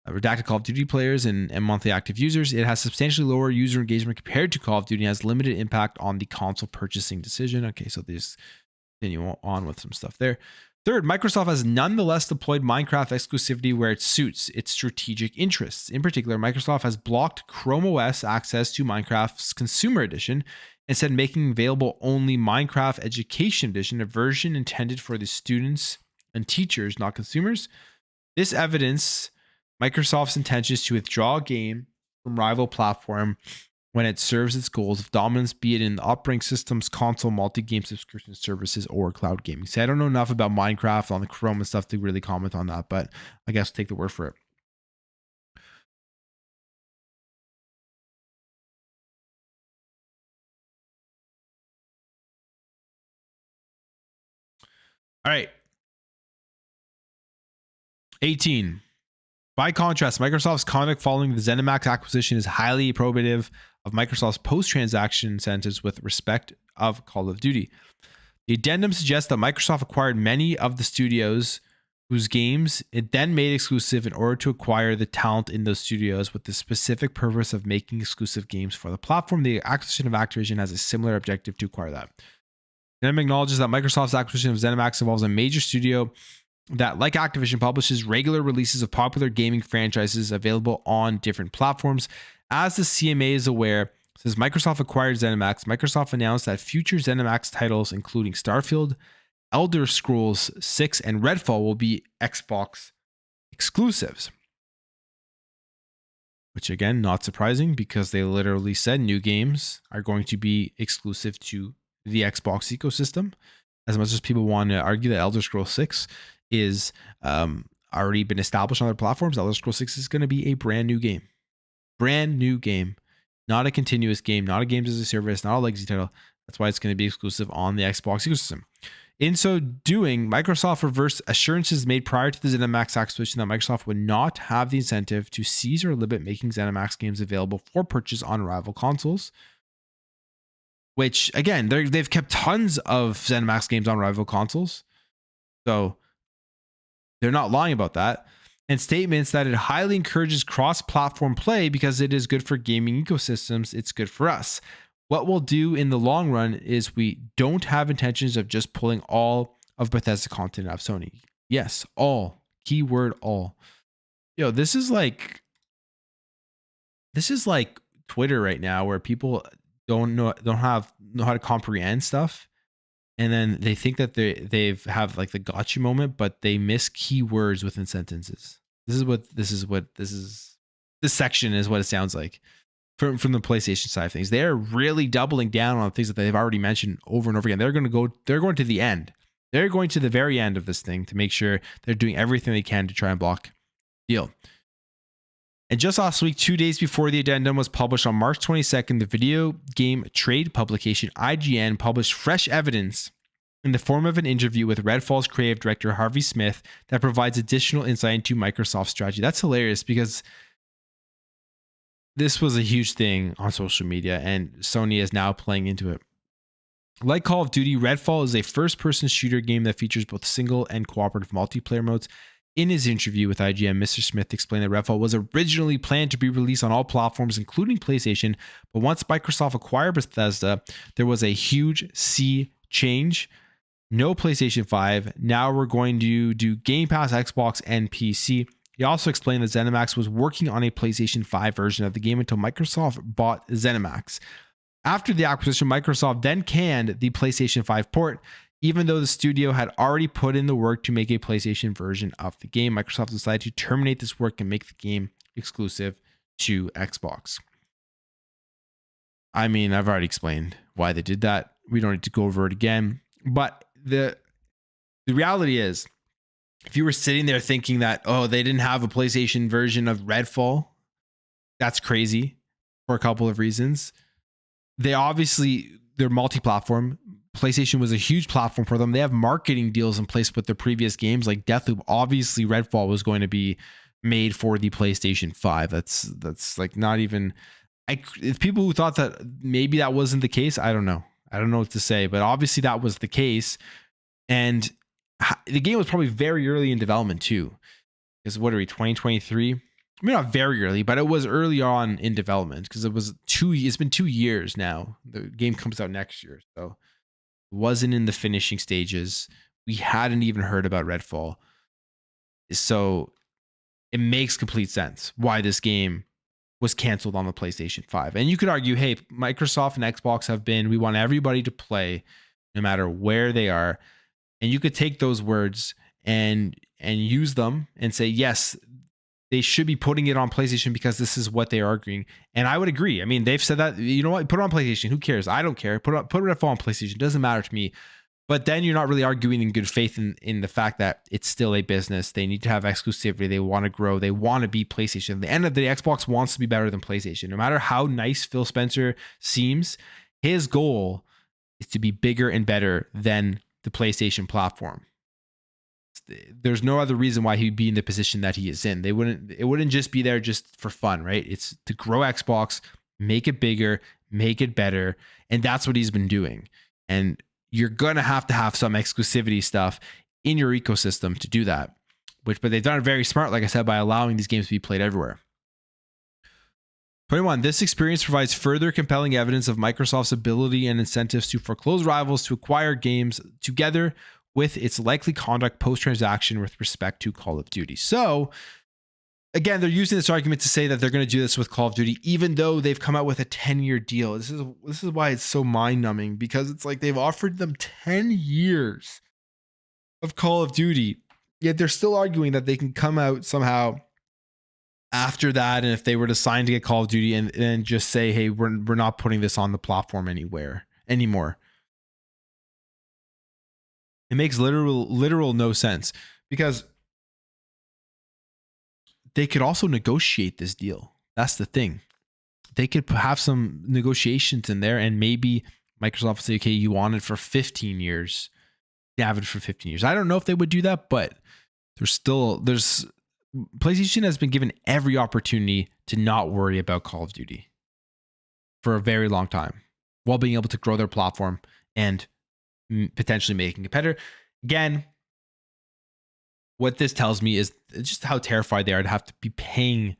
redacted Call of Duty players and monthly active users. It has substantially lower user engagement compared to Call of Duty and has limited impact on the console purchasing decision. Okay, so there's continue on with some stuff there. Third, Microsoft has nonetheless deployed Minecraft exclusivity where it suits its strategic interests. In particular, Microsoft has blocked Chrome OS access to Minecraft's Consumer Edition, instead making available only Minecraft Education Edition, a version intended for the students and teachers, not consumers. This evidence Microsoft's intentions to withdraw a game from rival platform when it serves its goals of dominance, be it in the operating systems, console, multi-game subscription services, or cloud gaming. See, I don't know enough about Minecraft on the Chrome and stuff to really comment on that, but I guess take the word for it. All right. 18. By contrast, Microsoft's conduct following the ZeniMax acquisition is highly probative of Microsoft's post-transaction incentives with respect of Call of Duty. The addendum suggests that Microsoft acquired many of the studios whose games it then made exclusive in order to acquire the talent in those studios with the specific purpose of making exclusive games for the platform. The acquisition of Activision has a similar objective to acquire that. ZeniMax acknowledges that Microsoft's acquisition of ZeniMax involves a major studio that, like Activision, publishes regular releases of popular gaming franchises available on different platforms. As the CMA is aware, since Microsoft acquired ZeniMax, Microsoft announced that future ZeniMax titles, including Starfield, Elder Scrolls 6, and Redfall, will be Xbox exclusives. Which, again, not surprising because they literally said new games are going to be exclusive to the Xbox ecosystem. As much as people want to argue that Elder Scrolls 6 is already been established on other platforms, Elder Scrolls 6 is going to be a brand new game. Brand new game. Not a continuous game, not a games as a service, not a legacy title. That's why it's going to be exclusive on the Xbox ecosystem. In so doing, Microsoft reversed assurances made prior to the ZeniMax acquisition that Microsoft would not have the incentive to seize or limit making ZeniMax games available for purchase on rival consoles. Which, again, they've kept tons of ZeniMax games on rival consoles. So they're not lying about that. And statements that it highly encourages cross-platform play because it is good for gaming ecosystems. It's good for us. What we'll do in the long run is we don't have intentions of just pulling all of Bethesda content out of Sony. Yes, all. Keyword all. This is like Twitter right now, where people don't know how to comprehend stuff, and then they think that they've have like the gotcha moment, but they miss keywords within sentences. This section is what it sounds like from the PlayStation side of things. They're really doubling down on things that they've already mentioned over and over again. They're going to the end. They're going to the very end of this thing to make sure they're doing everything they can to try and block the deal. And just last week, 2 days before the addendum was published on March 22nd, the video game trade publication IGN published fresh evidence in the form of an interview with Redfall's creative director Harvey Smith that provides additional insight into Microsoft's strategy. That's hilarious because this was a huge thing on social media and Sony is now playing into it. Like Call of Duty, Redfall is a first-person shooter game that features both single and cooperative multiplayer modes. In his interview with IGN, Mr. Smith explained that Redfall was originally planned to be released on all platforms, including PlayStation, but once Microsoft acquired Bethesda, there was a huge sea change. No PlayStation 5. Now we're going to do Game Pass, Xbox, and PC. He also explained that ZeniMax was working on a PlayStation 5 version of the game until Microsoft bought ZeniMax. After the acquisition, Microsoft then canned the PlayStation 5 port, even though the studio had already put in the work to make a PlayStation version of the game. Microsoft decided to terminate this work and make the game exclusive to Xbox. I mean, I've already explained why they did that. We don't need to go over it again. But the reality is, if you were sitting there thinking that, oh, they didn't have a PlayStation version of Redfall, that's crazy for a couple of reasons. They're multi-platform. PlayStation was a huge platform for them. They have marketing deals in place with their previous games like Deathloop. Obviously, Redfall was going to be made for the PlayStation 5. That's like not even... if people who thought that maybe that wasn't the case, I don't know. I don't know what to say, but obviously that was the case. And the game was probably very early in development too. Because what are we, 2023? I mean, not very early, but it was early on in development because it's been 2 years now. The game comes out next year. So it wasn't in the finishing stages. We hadn't even heard about Redfall. So it makes complete sense why this game was canceled on the PlayStation 5. And you could argue, hey, Microsoft and Xbox we want everybody to play no matter where they are. And you could take those words and use them and say, yes, they should be putting it on PlayStation because this is what they're arguing. And I would agree. I mean, they've said that, you know what, put it on PlayStation. Who cares? I don't care. Put Redfall on PlayStation. It doesn't matter to me. But then you're not really arguing in good faith in the fact that it's still a business. They need to have exclusivity. They want to grow. They want to be PlayStation. At the end of the day, Xbox wants to be better than PlayStation. No matter how nice Phil Spencer seems, his goal is to be bigger and better than the PlayStation platform. There's no other reason why he'd be in the position that he is in. It wouldn't just be there just for fun, right? It's to grow Xbox, make it bigger, make it better. And that's what he's been doing. And you're going to have some exclusivity stuff in your ecosystem to do that. But they've done it very smart, like I said, by allowing these games to be played everywhere. 21. This experience provides further compelling evidence of Microsoft's ability and incentives to foreclose rivals to acquire games together with its likely conduct post-transaction with respect to Call of Duty. So, again, they're using this argument to say that they're going to do this with Call of Duty, even though they've come out with a 10-year deal. This is why it's so mind-numbing, because it's like they've offered them 10 years of Call of Duty, yet they're still arguing that they can come out somehow after that, and if they were to sign to get Call of Duty and just say, hey, we're not putting this on the platform anymore. It makes literal no sense, because they could also negotiate this deal. That's the thing. They could have some negotiations in there, and maybe Microsoft would say, okay, you want it for 15 years. You have it for 15 years. I don't know if they would do that, but PlayStation has been given every opportunity to not worry about Call of Duty for a very long time, while being able to grow their platform and potentially making a competitor. Again, what this tells me is just how terrified they are to have to be paying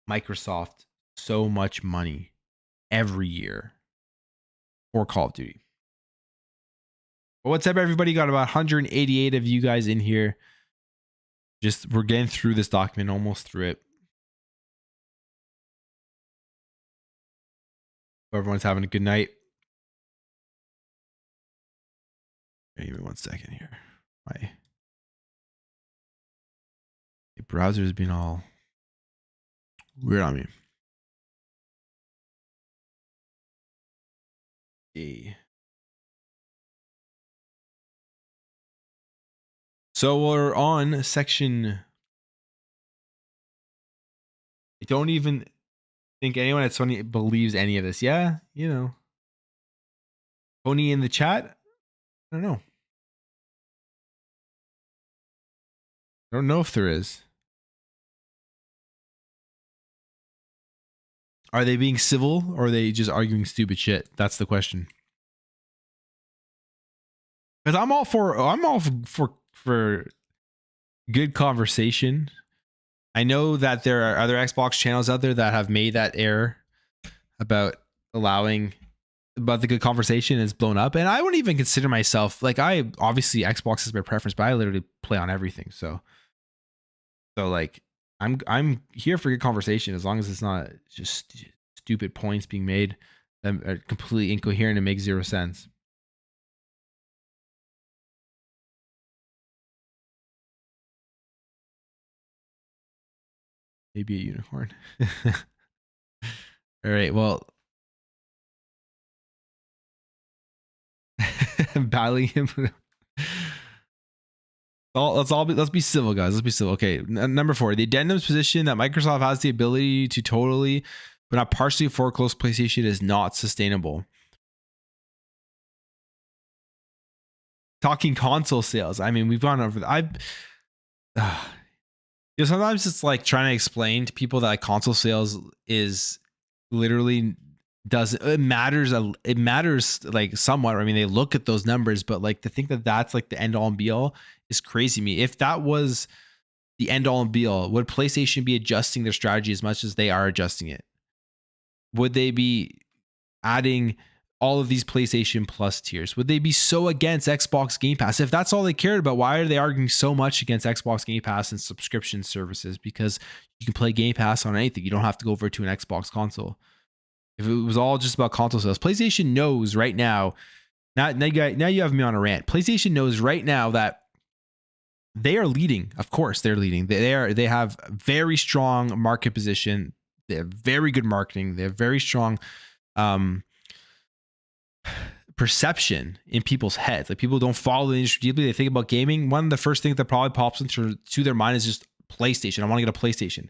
Microsoft so much money every year for Call of Duty. But what's up, everybody? Got about 188 of you guys in here. We're getting through this document, almost through it. Hope everyone's having a good night. Give me 1 second here. My browser's been all weird on me. Okay. So we're on section. I don't even think anyone at Sony believes any of this. Yeah, you know. Tony in the chat. I don't know. I don't know if there is. Are they being civil or are they just arguing stupid shit? That's the question. Because I'm all for good conversation. I know that there are other Xbox channels out there that have made that error about allowing, but the good conversation is blown up. And I wouldn't even consider myself like, I obviously Xbox is my preference, but I literally play on everything. So like I'm here for good conversation as long as it's not just stupid points being made that are completely incoherent and make zero sense. Maybe a unicorn. All right. Well, battling him. Let's be civil, guys. Let's be civil. Okay. Number 4, the addendum's position that Microsoft has the ability to totally, but not partially foreclose PlayStation is not sustainable. Talking console sales. I mean, we've gone over sometimes it's like trying to explain to people that like console sales is literally it matters like somewhat. I mean, they look at those numbers, but like to think that that's like the end all and be all is crazy to me. If that was the end all and be all, would PlayStation be adjusting their strategy as much as they are adjusting it? Would they be adding all of these PlayStation Plus tiers? Would they be so against Xbox Game Pass? If that's all they cared about, why are they arguing so much against Xbox Game Pass and subscription services? Because you can play Game Pass on anything. You don't have to go over to an Xbox console. If it was all just about console sales, PlayStation knows right now. Now you have me on a rant. PlayStation knows right now that they are leading. Of course, they're leading. They have very strong market position. They have very good marketing. They have very strong perception in people's heads. Like, people don't follow the industry deeply. They think about gaming. One of the first things that probably pops into their mind is just PlayStation. I want to get a PlayStation.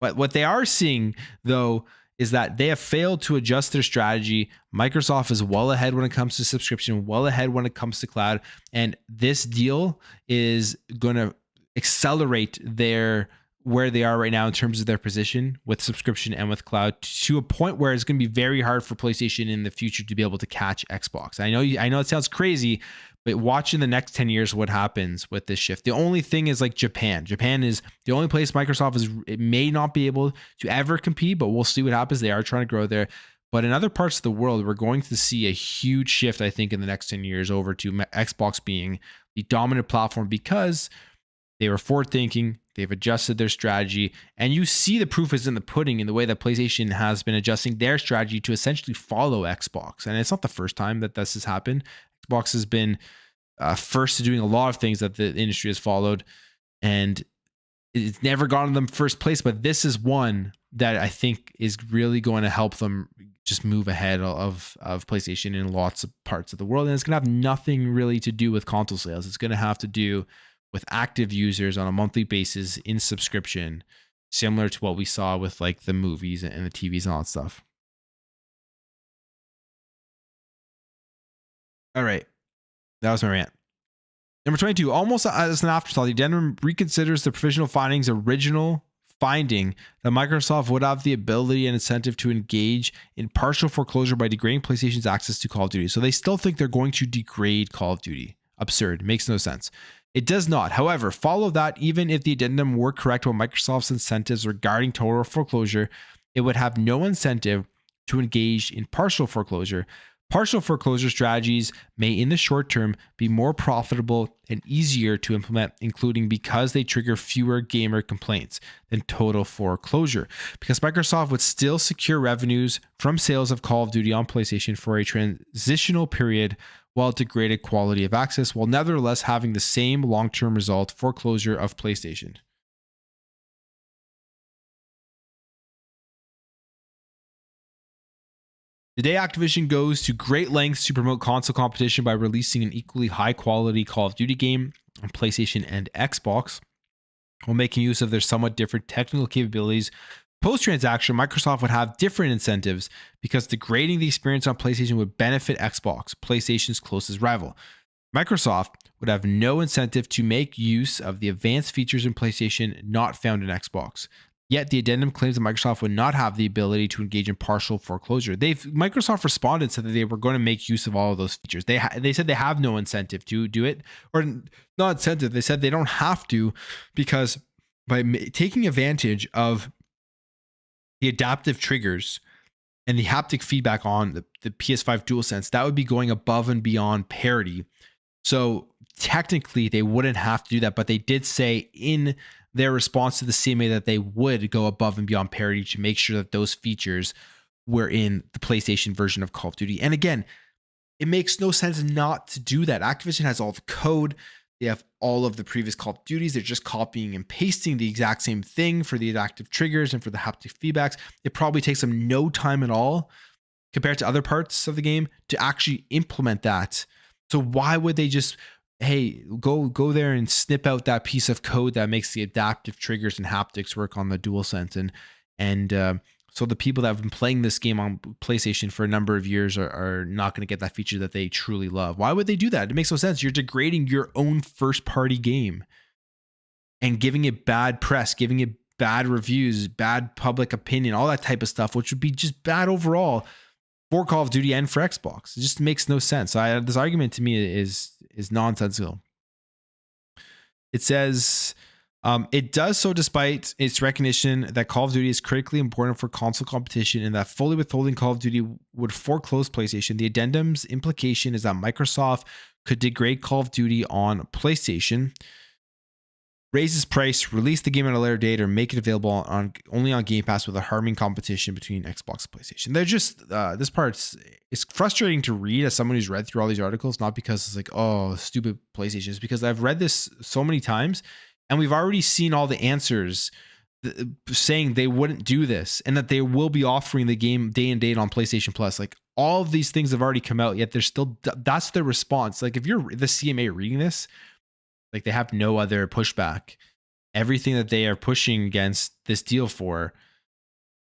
But what they are seeing, though, is that they have failed to adjust their strategy. Microsoft is well ahead when it comes to subscription, well ahead when it comes to cloud. And this deal is going to accelerate where they are right now in terms of their position with subscription and with cloud to a point where it's going to be very hard for PlayStation in the future to be able to catch Xbox. I know it sounds crazy, but watch in the next 10 years what happens with this shift. The only thing is like Japan. Japan is the only place Microsoft it may not be able to ever compete, but we'll see what happens. They are trying to grow there. But in other parts of the world, we're going to see a huge shift, I think, in the next 10 years over to Xbox being the dominant platform because they were forward thinking. They've adjusted their strategy, and you see the proof is in the pudding in the way that PlayStation has been adjusting their strategy to essentially follow Xbox. And it's not the first time that this has happened. Xbox has been first to doing a lot of things that the industry has followed, and it's never gotten them first place. But this is one that I think is really going to help them just move ahead of PlayStation in lots of parts of the world. And it's going to have nothing really to do with console sales. It's going to have to do with active users on a monthly basis in subscription, similar to what we saw with like the movies and the TVs and all that stuff. All right. That was my rant. Number 22, almost as an afterthought, the addendum reconsiders the provisional findings original finding that Microsoft would have the ability and incentive to engage in partial foreclosure by degrading PlayStation's access to Call of Duty. So they still think they're going to degrade Call of Duty. Absurd. Makes no sense. It does not. However, follow that even if the addendum were correct about Microsoft's incentives regarding total foreclosure, it would have no incentive to engage in partial foreclosure. Partial foreclosure strategies may, in the short term, be more profitable and easier to implement, including because they trigger fewer gamer complaints than total foreclosure. Because Microsoft would still secure revenues from sales of Call of Duty on PlayStation for a transitional period while degraded quality of access, while nevertheless having the same long-term result, foreclosure of PlayStation. Today, Activision goes to great lengths to promote console competition by releasing an equally high-quality Call of Duty game on PlayStation and Xbox, while making use of their somewhat different technical capabilities. Post-transaction, Microsoft would have different incentives because degrading the experience on PlayStation would benefit Xbox, PlayStation's closest rival. Microsoft would have no incentive to make use of the advanced features in PlayStation not found in Xbox. Yet the addendum claims that Microsoft would not have the ability to engage in partial foreclosure. Microsoft responded, said that they were going to make use of all of those features. They said they have no incentive to do it, or not incentive. They said they don't have to, because by taking advantage of the adaptive triggers and the haptic feedback on the PS5 DualSense, that would be going above and beyond parity. So technically they wouldn't have to do that, but they did say in their response to the CMA that they would go above and beyond parity to make sure that those features were in the PlayStation version of Call of Duty. And again, it makes no sense not to do that. Activision has all the code. They have all of the previous Call of Duties. They're just copying and pasting the exact same thing for the adaptive triggers and for the haptic feedbacks. It probably takes them no time at all compared to other parts of the game to actually implement that. So why would they just, hey, go there and snip out that piece of code that makes the adaptive triggers and haptics work on the DualSense? And so the people that have been playing this game on PlayStation for a number of years are not going to get that feature that they truly love. Why would they do that? It makes no sense. You're degrading your own first-party game and giving it bad press, giving it bad reviews, bad public opinion, all that type of stuff, which would be just bad overall for Call of Duty and for Xbox. It just makes no sense. This argument to me is nonsensical. It says it does so despite its recognition that Call of Duty is critically important for console competition and that fully withholding Call of Duty would foreclose PlayStation. The addendum's implication is that Microsoft could degrade Call of Duty on PlayStation, raise its price, release the game at a later date, or make it available only on Game Pass with a harming competition between Xbox and PlayStation. They're just this part's it's frustrating to read as someone who's read through all these articles, not because it's like, oh, stupid PlayStation, it's because I've read this so many times and we've already seen all the answers saying they wouldn't do this and that they will be offering the game day and date on PlayStation Plus. Like all of these things have already come out, yet they're still, that's their response. Like if you're the CMA reading this, like they have no other pushback. Everything that they are pushing against this deal for,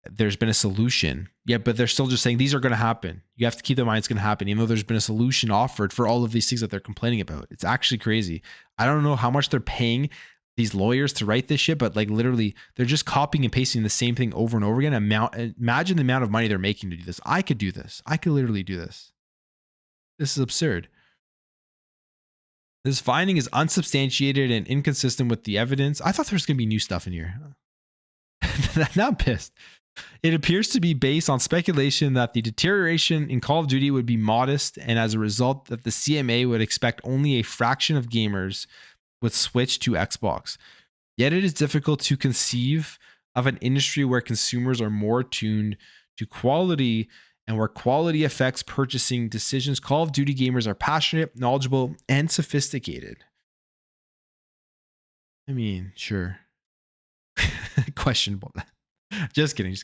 there's been a solution. Yeah, but they're still just saying these are going to happen. You have to keep in mind it's going to happen, even though there's been a solution offered for all of these things that they're complaining about. It's actually crazy. I don't know how much they're paying these lawyers to write this shit, but like literally they're just copying and pasting the same thing over and over again. Imagine the amount of money they're making to do this. I could do this. I could literally do this. This is absurd. This finding is unsubstantiated and inconsistent with the evidence. I thought there was going to be new stuff in here. Now I'm pissed. It appears to be based on speculation that the deterioration in Call of Duty would be modest, and as a result, that the CMA would expect only a fraction of gamers would switch to Xbox. Yet it is difficult to conceive of an industry where consumers are more tuned to quality and where quality affects purchasing decisions. Call of Duty gamers are passionate, knowledgeable, and sophisticated. I mean, sure. Questionable. Just kidding.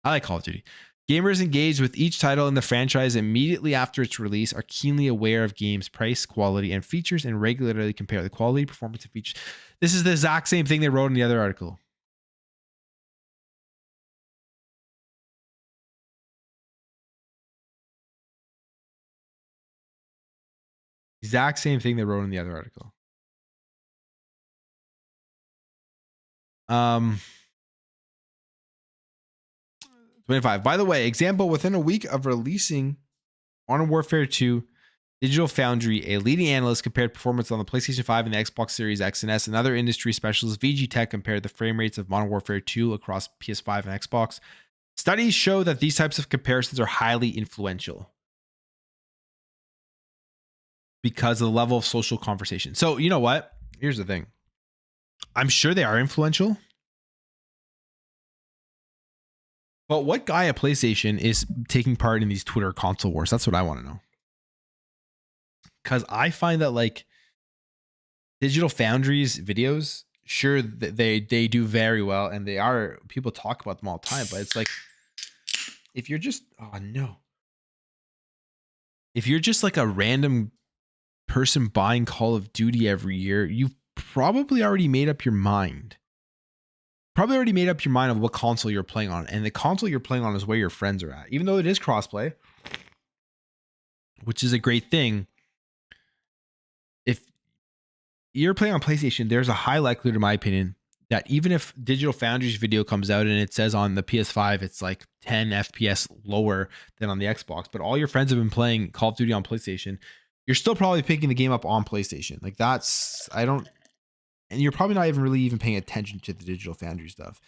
I like Call of Duty. Gamers engaged with each title in the franchise immediately after its release are keenly aware of games' price, quality, and features and regularly compare the quality, performance, and features. This is the exact same thing they wrote in the other article. Exact same thing they wrote in the other article. 25. By the way, example, within a week of releasing Modern Warfare 2, Digital Foundry, a leading analyst, compared performance on the PlayStation 5 and the Xbox Series X and S, and other industry specialists, VG Tech, compared the frame rates of Modern Warfare 2 across PS5 and Xbox. Studies show that these types of comparisons are highly influential because of the level of social conversation. So, you know what? Here's the thing. I'm sure they are influential. But what guy at PlayStation is taking part in these Twitter console wars? That's what I want to know. Because I find that like Digital Foundry's videos, sure, they do very well, and they are, people talk about them all the time, but it's like, if you're just, oh no. If you're just like a random person buying Call of Duty every year, you've probably already made up your mind. Probably already made up your mind of what console you're playing on. And the console you're playing on is where your friends are at. Even though it is crossplay, which is a great thing, you're playing on PlayStation, there's a high likelihood, in my opinion, that even if Digital Foundry's video comes out and it says on the PS5 it's like 10 FPS lower than on the Xbox, but all your friends have been playing Call of Duty on PlayStation, you're still probably picking the game up on PlayStation. Like and you're probably not even paying attention to the Digital Foundry stuff.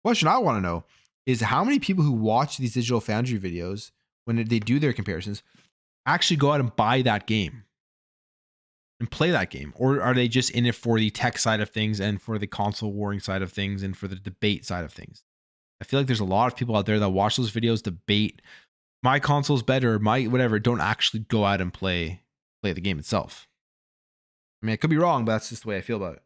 Question I want to know is how many people who watch these Digital Foundry videos when they do their comparisons actually go out and buy that game and play that game? Or are they just in it for the tech side of things and for the console warring side of things and for the debate side of things? I feel like there's a lot of people out there that watch those videos, debate my console's better, my whatever, don't actually go out and play the game itself. I mean, I could be wrong, but that's just the way I feel about it.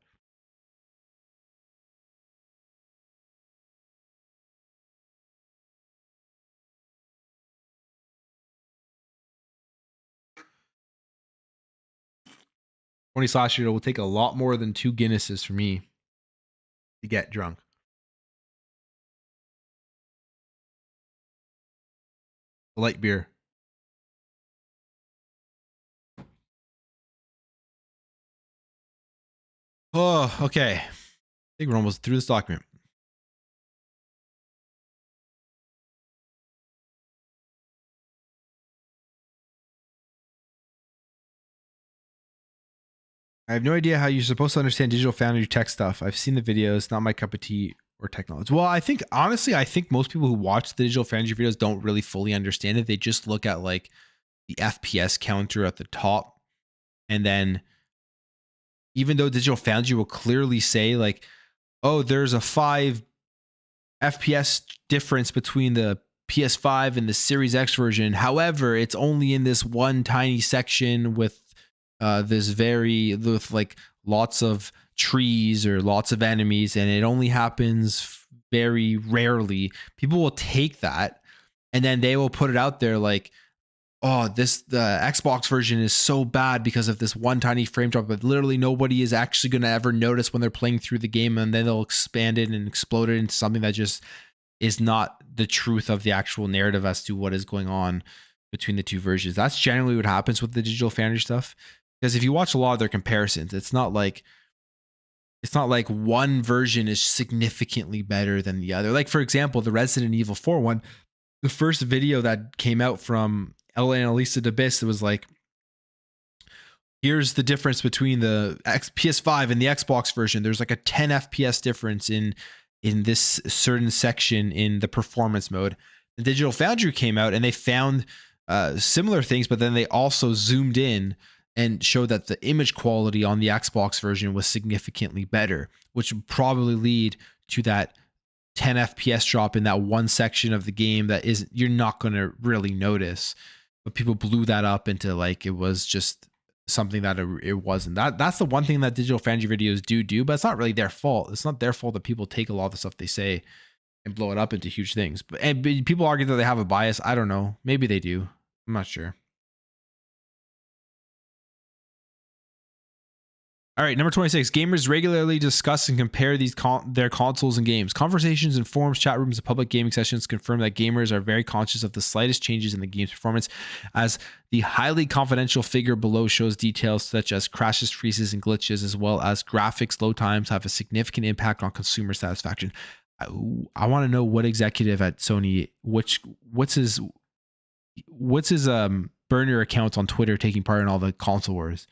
Tony / it will take a lot more than 2 Guinnesses for me to get drunk. Light beer. Oh, okay. I think we're almost through this document. I have no idea how you're supposed to understand Digital Foundry tech stuff. I've seen the videos, not my cup of tea or technology. Well, I think most people who watch the Digital Foundry videos don't really fully understand it. They just look at like the FPS counter at the top. And then even though Digital Foundry will clearly say like, oh, there's a 5 FPS difference between the PS5 and the Series X version. However, it's only in this one tiny section with with like lots of trees or lots of enemies, and it only happens very rarely. People will take that and then they will put it out there like, oh, the Xbox version is so bad because of this one tiny frame drop, but literally nobody is actually going to ever notice when they're playing through the game, and then they'll expand it and explode it into something that just is not the truth of the actual narrative as to what is going on between the two versions. That's generally what happens with the Digital Foundry stuff. Because if you watch a lot of their comparisons, it's not like one version is significantly better than the other. Like, for example, the Resident Evil 4 one, the first video that came out from Ella and Elisa DeBis, it was like, here's the difference between the PS5 and the Xbox version. There's like a 10 FPS difference in this certain section in the performance mode. The Digital Foundry came out and they found similar things, but then they also zoomed in and showed that the image quality on the Xbox version was significantly better, which would probably lead to that 10 FPS drop in that one section of the game that you're not going to really notice. But people blew that up into like it was just something that it wasn't. That's the one thing that Digital Foundry videos do, but it's not really their fault. It's not their fault that people take a lot of the stuff they say and blow it up into huge things. But people argue that they have a bias. I don't know. Maybe they do. I'm not sure. All right, number 26. Gamers regularly discuss and compare their consoles and games. Conversations in forums, chat rooms, and public gaming sessions confirm that gamers are very conscious of the slightest changes in the game's performance, as the highly confidential figure below shows details such as crashes, freezes, and glitches, as well as graphics load times have a significant impact on consumer satisfaction. I want to know what executive at Sony, what's his burner account on Twitter taking part in all the console wars.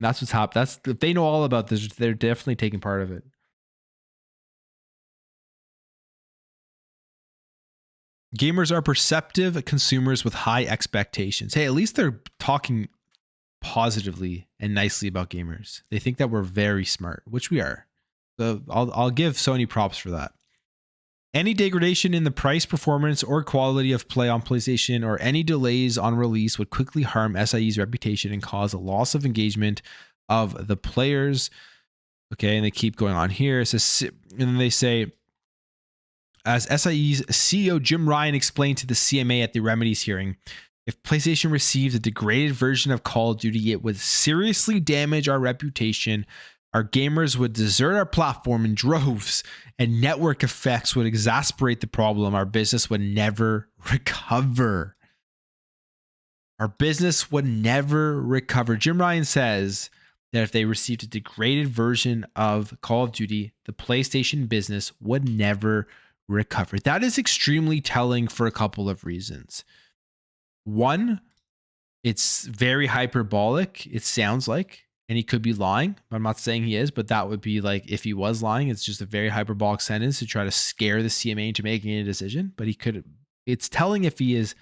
That's what's happening. If they know all about this, they're definitely taking part of it. Gamers are perceptive consumers with high expectations. Hey, at least they're talking positively and nicely about gamers. They think that we're very smart, which we are. So I'll give Sony props for that. Any degradation in the price, performance, or quality of play on PlayStation, or any delays on release would quickly harm SIE's reputation and cause a loss of engagement of the players. Okay, and they keep going on here. It says, and then they say, as SIE's CEO Jim Ryan explained to the CMA at the remedies hearing, if PlayStation receives a degraded version of Call of Duty, it would seriously damage our reputation. Our gamers would desert our platform in droves, and network effects would exacerbate the problem. Our business would never recover. Our business would never recover. Jim Ryan says that if they received a degraded version of Call of Duty, the PlayStation business would never recover. That is extremely telling for a couple of reasons. One, it's very hyperbolic, it sounds like, and he could be lying. I'm not saying he is, but that would be like if he was lying, it's just a very hyperbolic sentence to try to scare the CMA into making a decision. But it's telling if he is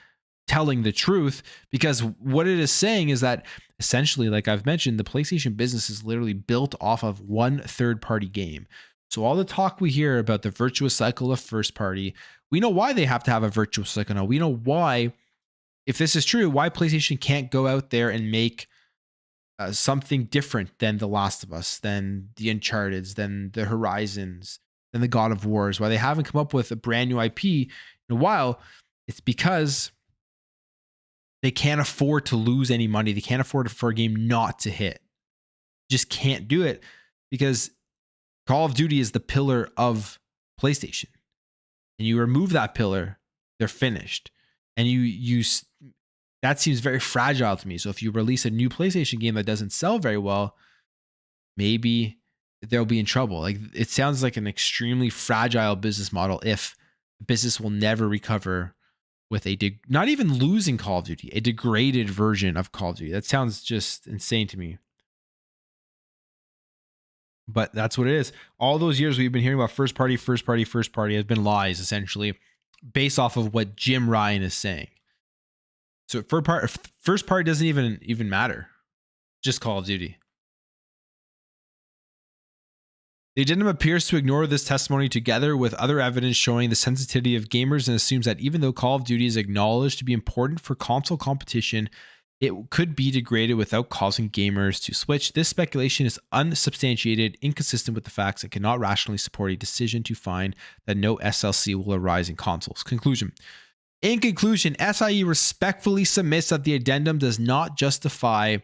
telling the truth, because what it is saying is that essentially, like I've mentioned, the PlayStation business is literally built off of one third-party game. So all the talk we hear about the virtuous cycle of first party, we know why they have to have a virtuous cycle now. We know why, if this is true, why PlayStation can't go out there and make something different than The Last of Us, than the Uncharted's, than the Horizons, than the God of Wars, why they haven't come up with a brand new IP in a while. It's because they can't afford to lose any money. They can't afford for a game not to hit. Just can't do it, because Call of Duty is the pillar of PlayStation. And you remove that pillar, they're finished. And you that seems very fragile to me. So if you release a new PlayStation game that doesn't sell very well, maybe they'll be in trouble. Like, it sounds like an extremely fragile business model if the business will never recover with not even losing Call of Duty, a degraded version of Call of Duty. That sounds just insane to me. But that's what it is. All those years we've been hearing about first party has been lies, essentially, based off of what Jim Ryan is saying. So first party doesn't even matter. Just Call of Duty. The addendum appears to ignore this testimony together with other evidence showing the sensitivity of gamers, and assumes that even though Call of Duty is acknowledged to be important for console competition, it could be degraded without causing gamers to switch. This speculation is unsubstantiated, inconsistent with the facts, and cannot rationally support a decision to find that no SLC will arise in consoles. Conclusion. In conclusion, SIE respectfully submits that the addendum does not justify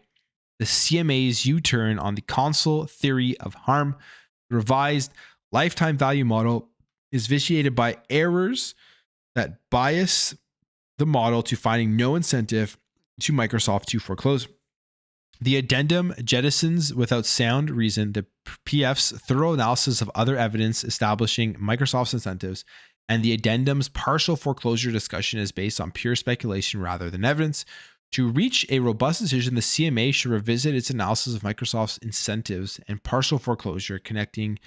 the CMA's U-turn on the console theory of harm. The revised lifetime value model is vitiated by errors that bias the model to finding no incentive to Microsoft to foreclose. The addendum jettisons without sound reason the PF's thorough analysis of other evidence establishing Microsoft's incentives, and the addendum's partial foreclosure discussion is based on pure speculation rather than evidence. To reach a robust decision, the CMA should revisit its analysis of Microsoft's incentives and partial foreclosure, connecting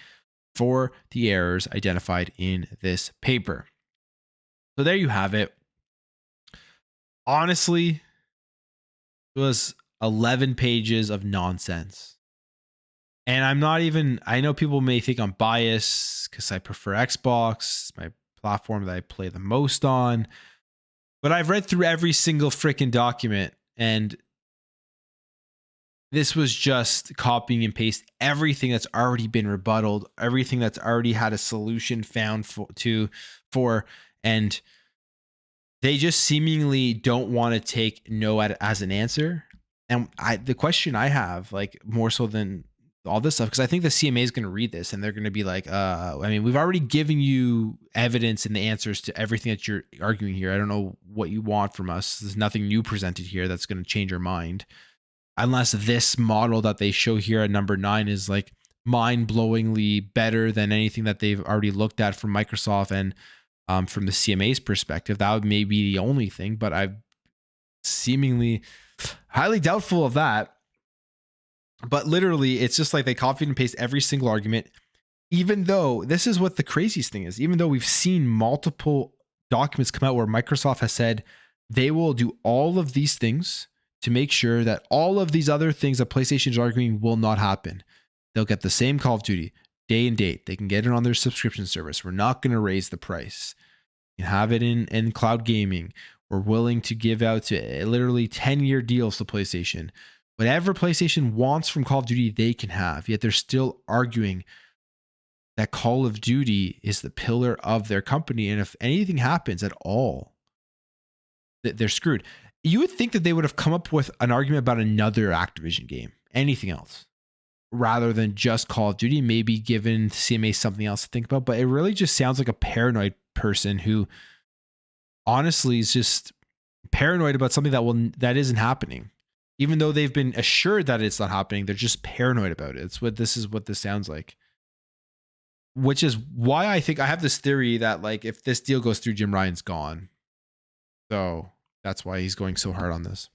for the errors identified in this paper. So there you have it. Honestly, it was 11 pages of nonsense. And I know people may think I'm biased because I prefer Xbox, my platform that I play the most on. But I've read through every single freaking document, and this was just copying and paste everything that's already been rebutted, everything that's already had a solution found for, and they just seemingly don't want to take no as an answer. And the question I have, like, more so than all this stuff, because I think the CMA is going to read this and they're going to be like, we've already given you evidence and the answers to everything that you're arguing here. I don't know what you want from us. There's nothing new presented here that's going to change your mind. Unless this model that they show here at number 9 is like mind-blowingly better than anything that they've already looked at from Microsoft and from the CMA's perspective. That would maybe be the only thing, but I'm seemingly highly doubtful of that. But literally, it's just like they copied and paste every single argument, even though this is what the craziest thing is. Even though we've seen multiple documents come out where Microsoft has said they will do all of these things to make sure that all of these other things that PlayStation is arguing will not happen. They'll get the same Call of Duty day and date. They can get it on their subscription service. We're not going to raise the price. You can have it in cloud gaming. We're willing to give out to literally 10-year deals to PlayStation. Whatever PlayStation wants from Call of Duty, they can have. Yet they're still arguing that Call of Duty is the pillar of their company. And if anything happens at all, they're screwed. You would think that they would have come up with an argument about another Activision game, anything else, rather than just Call of Duty, maybe given CMA something else to think about. But it really just sounds like a paranoid person who honestly is just paranoid about something that isn't happening. even though they've been assured that it's not happening, they're just paranoid about it. This sounds like. Which is why I think I have this theory that like if this deal goes through, Jim Ryan's gone. So that's why he's going so hard on this.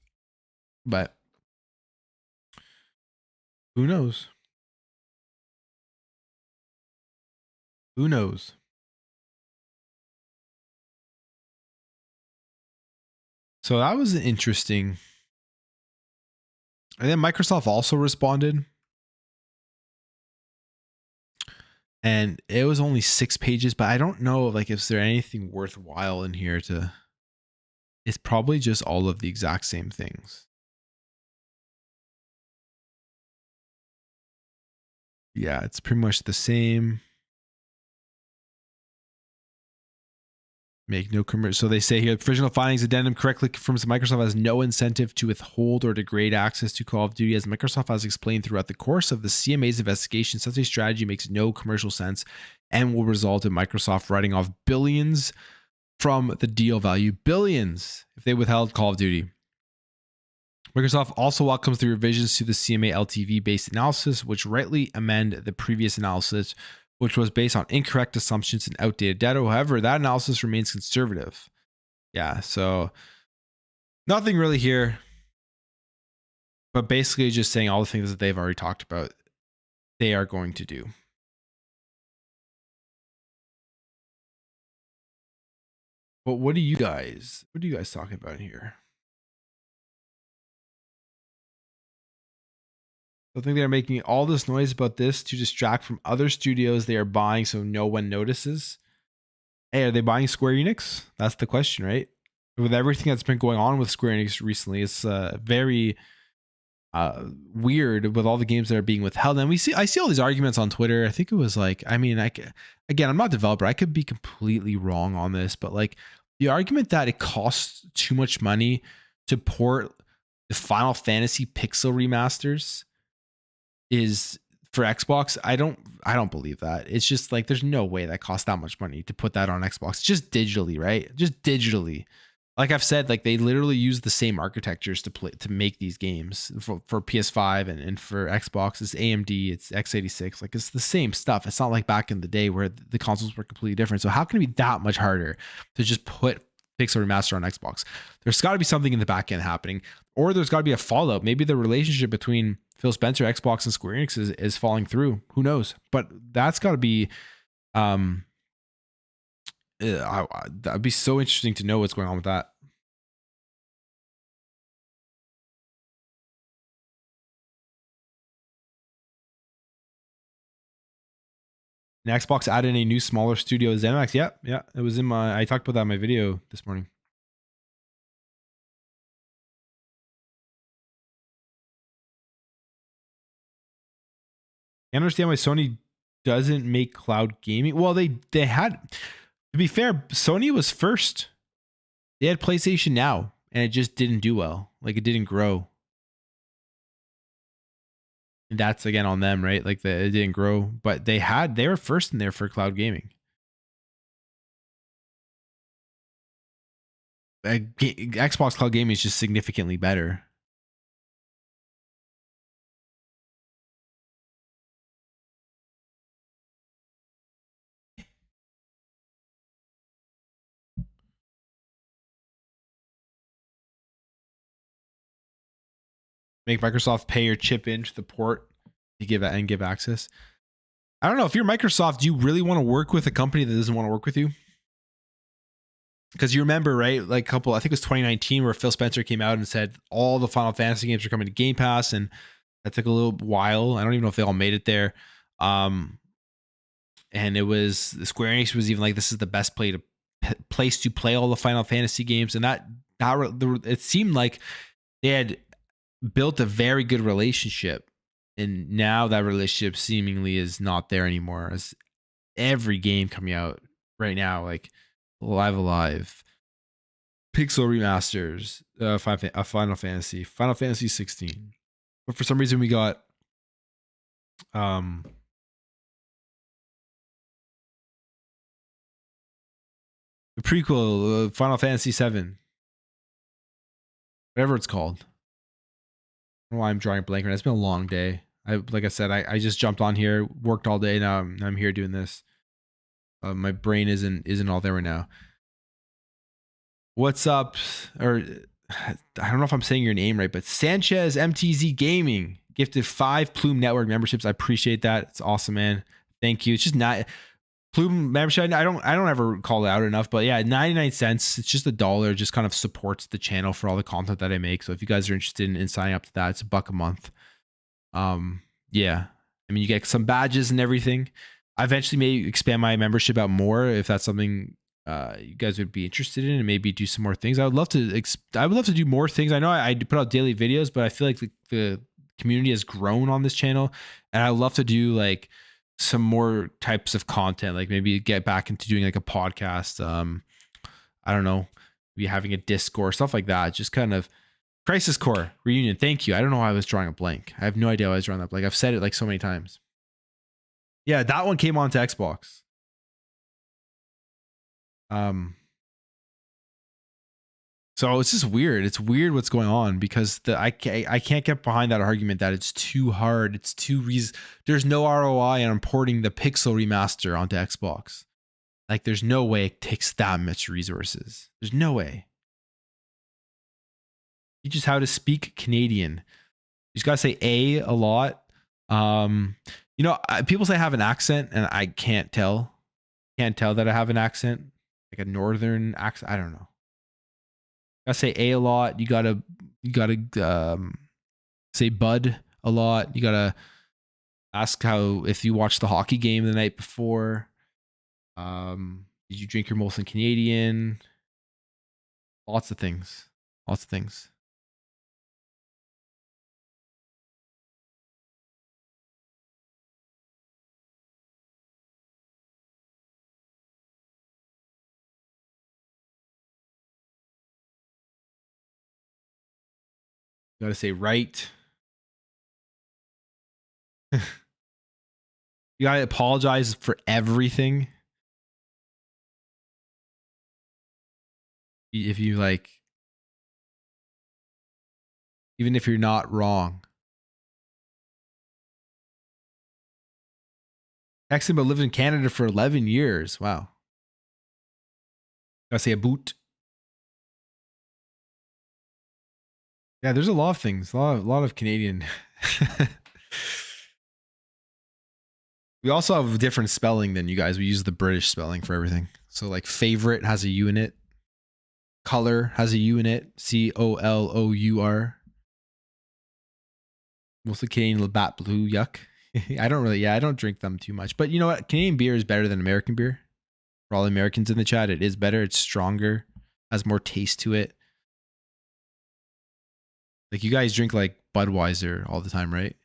But who knows? Who knows? So that was interesting. And then Microsoft also responded. And it was only 6 pages, but I don't know like is there anything worthwhile in here to. It's probably just all of the exact same things. Yeah, it's pretty much the same. Make no commercial. So they say here, provisional findings addendum correctly confirms that Microsoft has no incentive to withhold or degrade access to Call of Duty. As Microsoft has explained throughout the course of the CMA's investigation, such a strategy makes no commercial sense and will result in Microsoft writing off billions from the deal value. Billions if they withheld Call of Duty. Microsoft also welcomes the revisions to the CMA LTV-based analysis, which rightly amend the previous analysis, which was based on incorrect assumptions and outdated data. However, that analysis remains conservative. Yeah, so nothing really here, but basically just saying all the things that they've already talked about, they are going to do. But what are you guys talking about here? I think they're making all this noise about this to distract from other studios they are buying so no one notices. Hey, are they buying Square Enix? That's the question, right? With everything that's been going on with Square Enix recently, it's very weird with all the games that are being withheld. And I see all these arguments on Twitter. I think it was like, I mean, again, I'm not a developer. I could be completely wrong on this, but like the argument that it costs too much money to port the Final Fantasy pixel remasters is for Xbox. I don't believe that. It's just like there's no way that costs that much money to put that on Xbox just digitally, right? Just digitally. Like I've said, like they literally use the same architectures to make these games for PS5 and for Xbox. It's AMD, it's x86. Like it's the same stuff. It's not like back in the day where the consoles were completely different. So how can it be that much harder to just put Pixel Remaster on Xbox? There's got to be something in the back end happening, or there's got to be a fallout. Maybe the relationship between Phil Spencer, Xbox, and Square Enix is falling through. Who knows? But that's got to be. That'd be so interesting to know what's going on with that. And Xbox added a new smaller studio, ZeniMax. Yeah, it was in I talked about that in my video this morning. I understand why Sony doesn't make cloud gaming. Well, they had, to be fair, Sony was first. They had PlayStation Now, and it just didn't do well. Like it didn't grow. And that's again on them, right? Like it didn't grow, but they were first in there for cloud gaming. Xbox cloud gaming is just significantly better. Make Microsoft pay or chip into the port to give access. I don't know. If you're Microsoft, do you really want to work with a company that doesn't want to work with you? Because you remember, right? Like I think it was 2019 where Phil Spencer came out and said all the Final Fantasy games are coming to Game Pass, and that took a little while. I don't even know if they all made it there. And it was Square Enix was even like, this is the best place to play all the Final Fantasy games, and that it seemed like they had built a very good relationship, and now that relationship seemingly is not there anymore. As every game coming out right now, like Alive, Pixel remasters, Final Fantasy 16, but for some reason we got the prequel, Final Fantasy 7, whatever it's called. don't know why I'm drawing a blank right now. It's been a long day. Like I said, I just jumped on here, worked all day. Now I'm here doing this. My brain isn't all there right now. What's up? Or I don't know if I'm saying your name right, but Sanchez MTZ Gaming gifted 5 Plume Network memberships. I appreciate that. It's awesome, man. Thank you. It's just not Plume membership. I don't ever call it out enough, but yeah, 99 cents. It's just $1. Just kind of supports the channel for all the content that I make. So if you guys are interested in signing up to that, it's $1 a month. Yeah, I mean, you get some badges and everything. I eventually may expand my membership out more if that's something you guys would be interested in, and maybe do some more things. I would love to do more things. I know I put out daily videos, but I feel like the community has grown on this channel, and I love to do like some more types of content, like maybe get back into doing like a podcast. I don't know, maybe having a Discord, stuff like that. Just kind of Crisis Core reunion. Thank you. I don't know why I was drawing a blank. I have no idea why I was drawing that blank. I've said it like so many times. Yeah, that one came onto Xbox. So it's just weird. It's weird what's going on, because I can't get behind that argument that it's too hard. It's too there's no ROI on porting the Pixel remaster onto Xbox. Like, there's no way it takes that much resources. There's no way. You just how to speak Canadian. You just gotta say a lot. You know, people say I have an accent, and I can't tell. Can't tell that I have an accent, like a northern accent. I don't know. I say a lot. You gotta say bud a lot. You gotta ask if you watched the hockey game the night before. Did you drink your Molson Canadian? Lots of things. Lots of things. You gotta say right. You gotta apologize for everything. If you like, even if you're not wrong. Texan, but lived in Canada for 11 years. Wow. Gotta say a boot. Yeah, there's a lot of things. A lot of Canadian. We also have different spelling than you guys. We use the British spelling for everything. So like favorite has a U in it. Color has a U in it. COLOUR. Mostly Canadian Labatt Blue. Yuck. I don't drink them too much. But you know what? Canadian beer is better than American beer. For all Americans in the chat, it is better. It's stronger. Has more taste to it. Like, you guys drink like Budweiser all the time, right?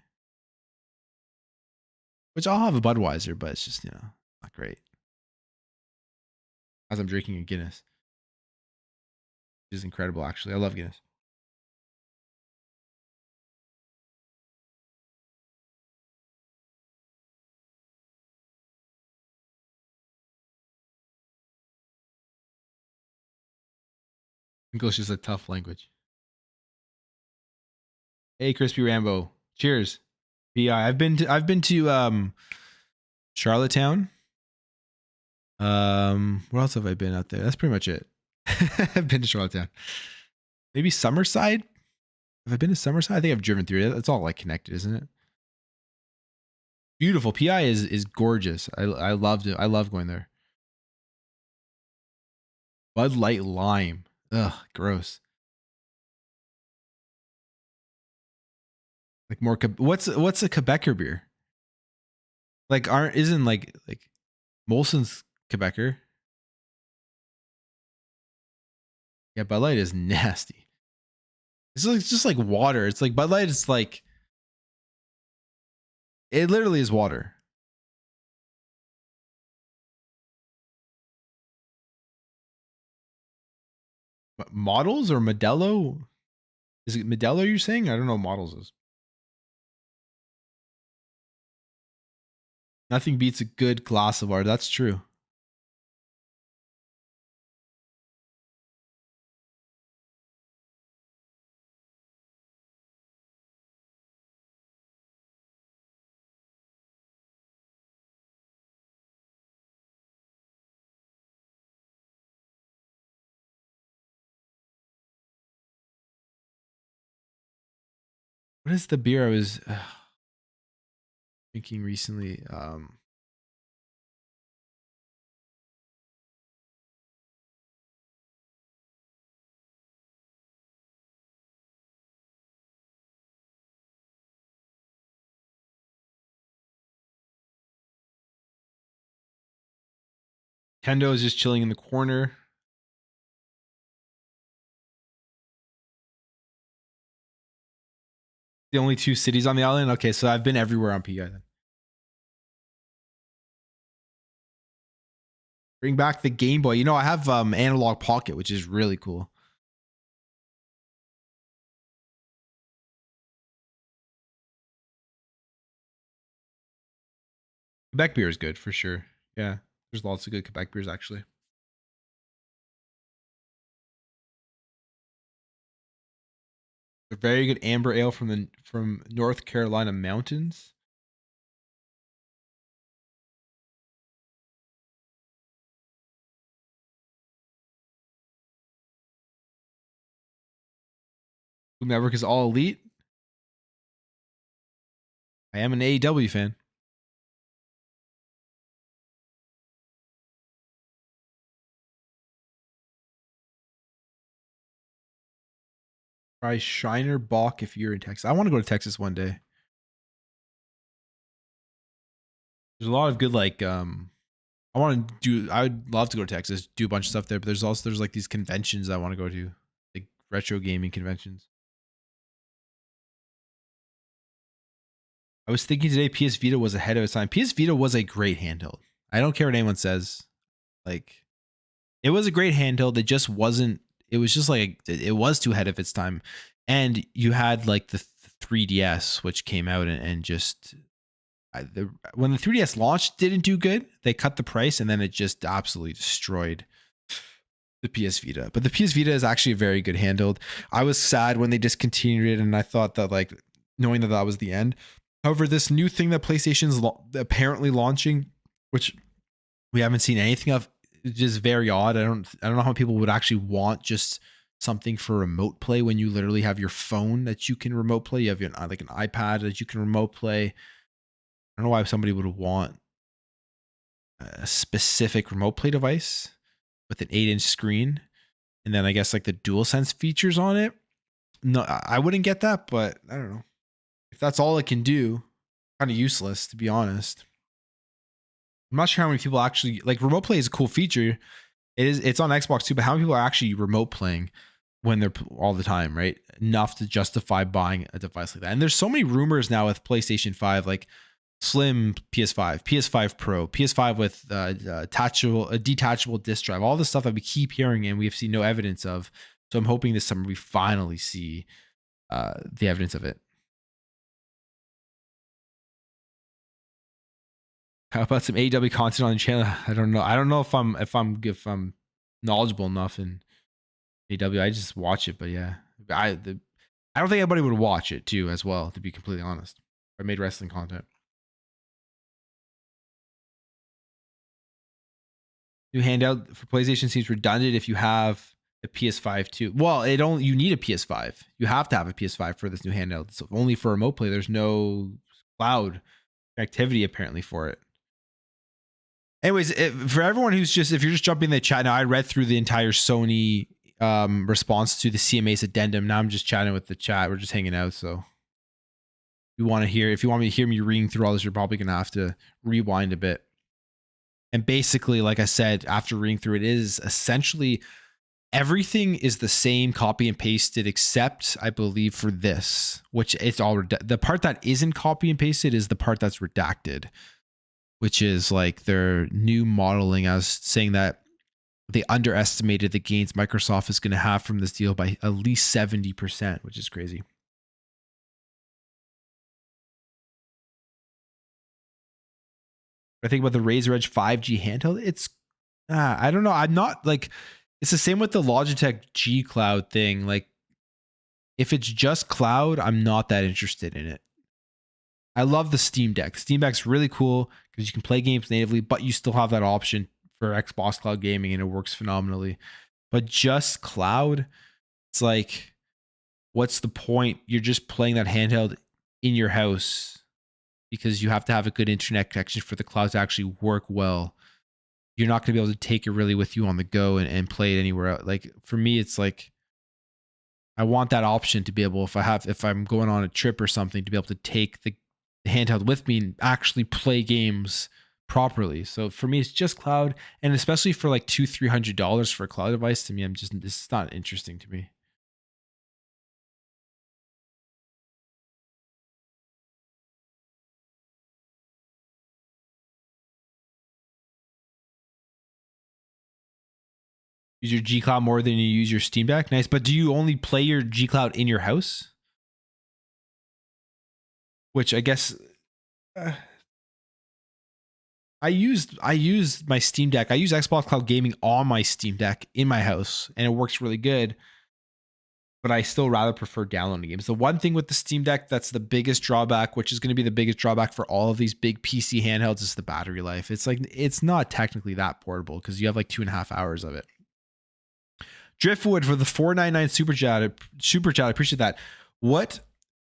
Which I'll have a Budweiser, but it's just, not great. As I'm drinking a Guinness. Which is incredible, actually. I love Guinness. English is a tough language. Hey, Crispy Rambo. Cheers. PI. I've been to Charlottetown. Where else have I been out there? That's pretty much it. I've been to Charlottetown. Maybe Summerside? Have I been to Summerside? I think I've driven through it. It's all like connected, isn't it? Beautiful. PI is gorgeous. I loved it. I love going there. Bud Light Lime. Ugh, gross. Like more. What's a Quebecer beer? Like isn't like Molson's Quebecer? Yeah, Bud Light is nasty. It's just like water. It's like Bud Light. It's like, it literally is water. Models or Modelo? Is it Modelo you're saying? I don't know what Models is. Nothing beats a good glass of water. That's true. What is the beer I was drinking recently? Kendo is just chilling in the corner. The only two cities on the island? Okay, so I've been everywhere on P Island. Bring back the Game Boy. You know, I have Analog Pocket, which is really cool. Quebec beer is good for sure. Yeah, there's lots of good Quebec beers actually. A very good amber ale from North Carolina mountains. Food Network is all elite. I am an AEW fan. Try Shiner Bach if you're in Texas. I want to go to Texas one day. There's a lot of good I would love to go to Texas, do a bunch of stuff there, but there's like these conventions I want to go to, like retro gaming conventions. I was thinking today PS Vita was ahead of its time. PS Vita was a great handheld. I don't care what anyone says. Like, it was a great handheld. It just wasn't. It was just like it was too ahead of its time. And you had like the 3DS, which came out and just when the 3DS launched, didn't do good. They cut the price, and then it just absolutely destroyed the PS Vita. But the PS Vita is actually a very good handheld. I was sad when they discontinued it, and I thought that, like, knowing that that was the end. However, this new thing that PlayStation's apparently launching, which we haven't seen anything of, is just very odd. I don't know how people would actually want just something for remote play when you literally have your phone that you can remote play. You have like an iPad that you can remote play. I don't know why somebody would want a specific remote play device with an 8-inch screen, and then I guess like the DualSense features on it. No, I wouldn't get that, but I don't know. If that's all it can do, kind of useless, to be honest. I'm not sure how many people actually like remote play is a cool feature. It's on Xbox too, but how many people are actually remote playing when they're all the time, right? Enough to justify buying a device like that. And there's so many rumors now with PlayStation 5, like slim PS5, PS5 Pro, PS5 with detachable disc drive, all the stuff that we keep hearing and we've seen no evidence of. So I'm hoping this summer we finally see the evidence of it. How about some AEW content on the channel? I don't know. I don't know if I'm knowledgeable enough in AEW. I just watch it, but yeah, I don't think anybody would watch it too as well. To be completely honest, I made wrestling content. New handout for PlayStation seems redundant if you have a PS5 too. Well, you need a PS5. You have to have a PS5 for this new handout. So only for remote play. There's no cloud connectivity apparently for it. Anyways, for everyone who's if you're just jumping in the chat now, I read through the entire Sony response to the CMA's addendum. Now I'm just chatting with the chat. We're just hanging out. So if you want me to hear me reading through all this, you're probably going to have to rewind a bit. And basically, like I said, after reading through it, is essentially everything is the same, copy and pasted, except I believe for this, which it's all the part that isn't copy and pasted is the part that's redacted, which is like their new modeling as saying that they underestimated the gains Microsoft is going to have from this deal by at least 70%, which is crazy. I think about the Razer Edge 5G handheld. It's, I don't know. I'm not like, it's the same with the Logitech G Cloud thing. Like, if it's just cloud, I'm not that interested in it. I love the Steam Deck. Steam Deck's really cool because you can play games natively, but you still have that option for Xbox Cloud Gaming and it works phenomenally. But just cloud, it's like, what's the point? You're just playing that handheld in your house because you have to have a good internet connection for the cloud to actually work well. You're not going to be able to take it really with you on the go and play it anywhere else. Like for me, it's like I want that option to be able, if I'm going on a trip or something, to be able to take the handheld with me and actually play games properly. So for me, it's just cloud, and especially for like $200-$300 for a cloud device, to me, this is not interesting to me. Use your G Cloud more than you use your Steam Deck. Nice, but do you only play your G Cloud in your house? Which I guess I used my Steam Deck. I use Xbox Cloud Gaming on my Steam Deck in my house, and it works really good. But I still rather prefer downloading games. The one thing with the Steam Deck that's the biggest drawback, which is going to be the biggest drawback for all of these big PC handhelds, is the battery life. It's like it's not technically that portable because you have like 2.5 hours of it. Driftwood for the $4.99 super chat. I appreciate that. What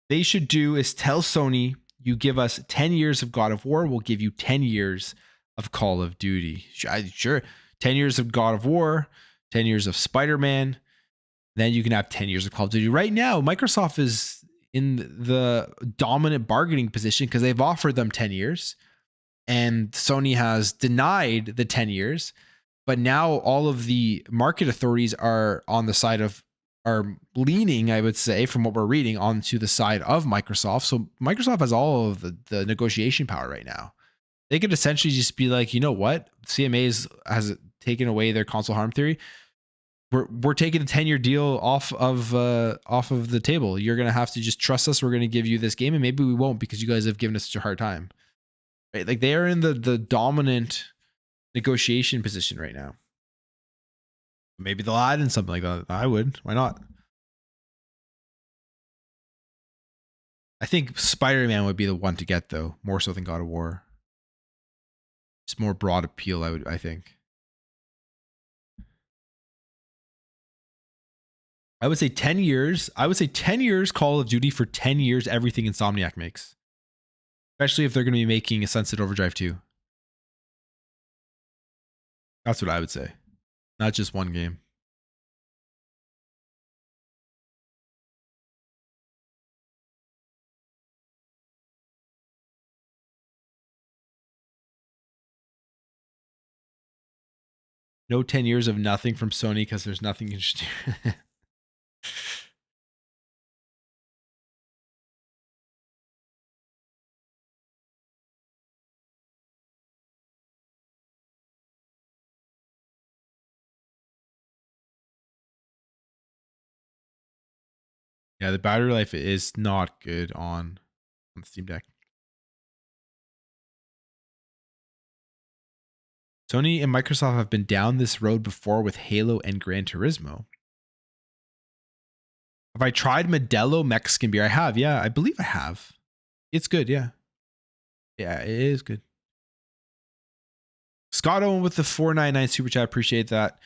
they should do is tell Sony, you give us 10 years of God of War, we'll give you 10 years of Call of Duty. Sure. 10 years of God of War, 10 years of Spider-Man. Then you can have 10 years of Call of Duty. Right now, Microsoft is in the dominant bargaining position because they've offered them 10 years and Sony has denied the 10 years. But now all of the market authorities are leaning, I would say, from what we're reading, onto the side of Microsoft. So Microsoft has all of the negotiation power right now. They could essentially just be like, you know what? CMA has taken away their console harm theory. We're taking a 10-year deal off of the table. You're gonna have to just trust us. We're gonna give you this game, and maybe we won't because you guys have given us such a hard time. Right? Like they are in the dominant negotiation position right now. Maybe they'll add in something like that. I would. Why not? I think Spider-Man would be the one to get though, more so than God of War. Just more broad appeal, I think. I would say 10 years. I would say 10 years Call of Duty for 10 years everything Insomniac makes. Especially if they're going to be making a Sunset Overdrive 2. That's what I would say. Not just one game. No 10 years of nothing from Sony because there's nothing interesting. Yeah, the battery life is not good on the Steam Deck. Sony and Microsoft have been down this road before with Halo and Gran Turismo. Have I tried Modelo Mexican beer? I have. Yeah, I believe I have. It's good. Yeah. Yeah, it is good. Scott Owen with the $4.99 super chat. Appreciate that.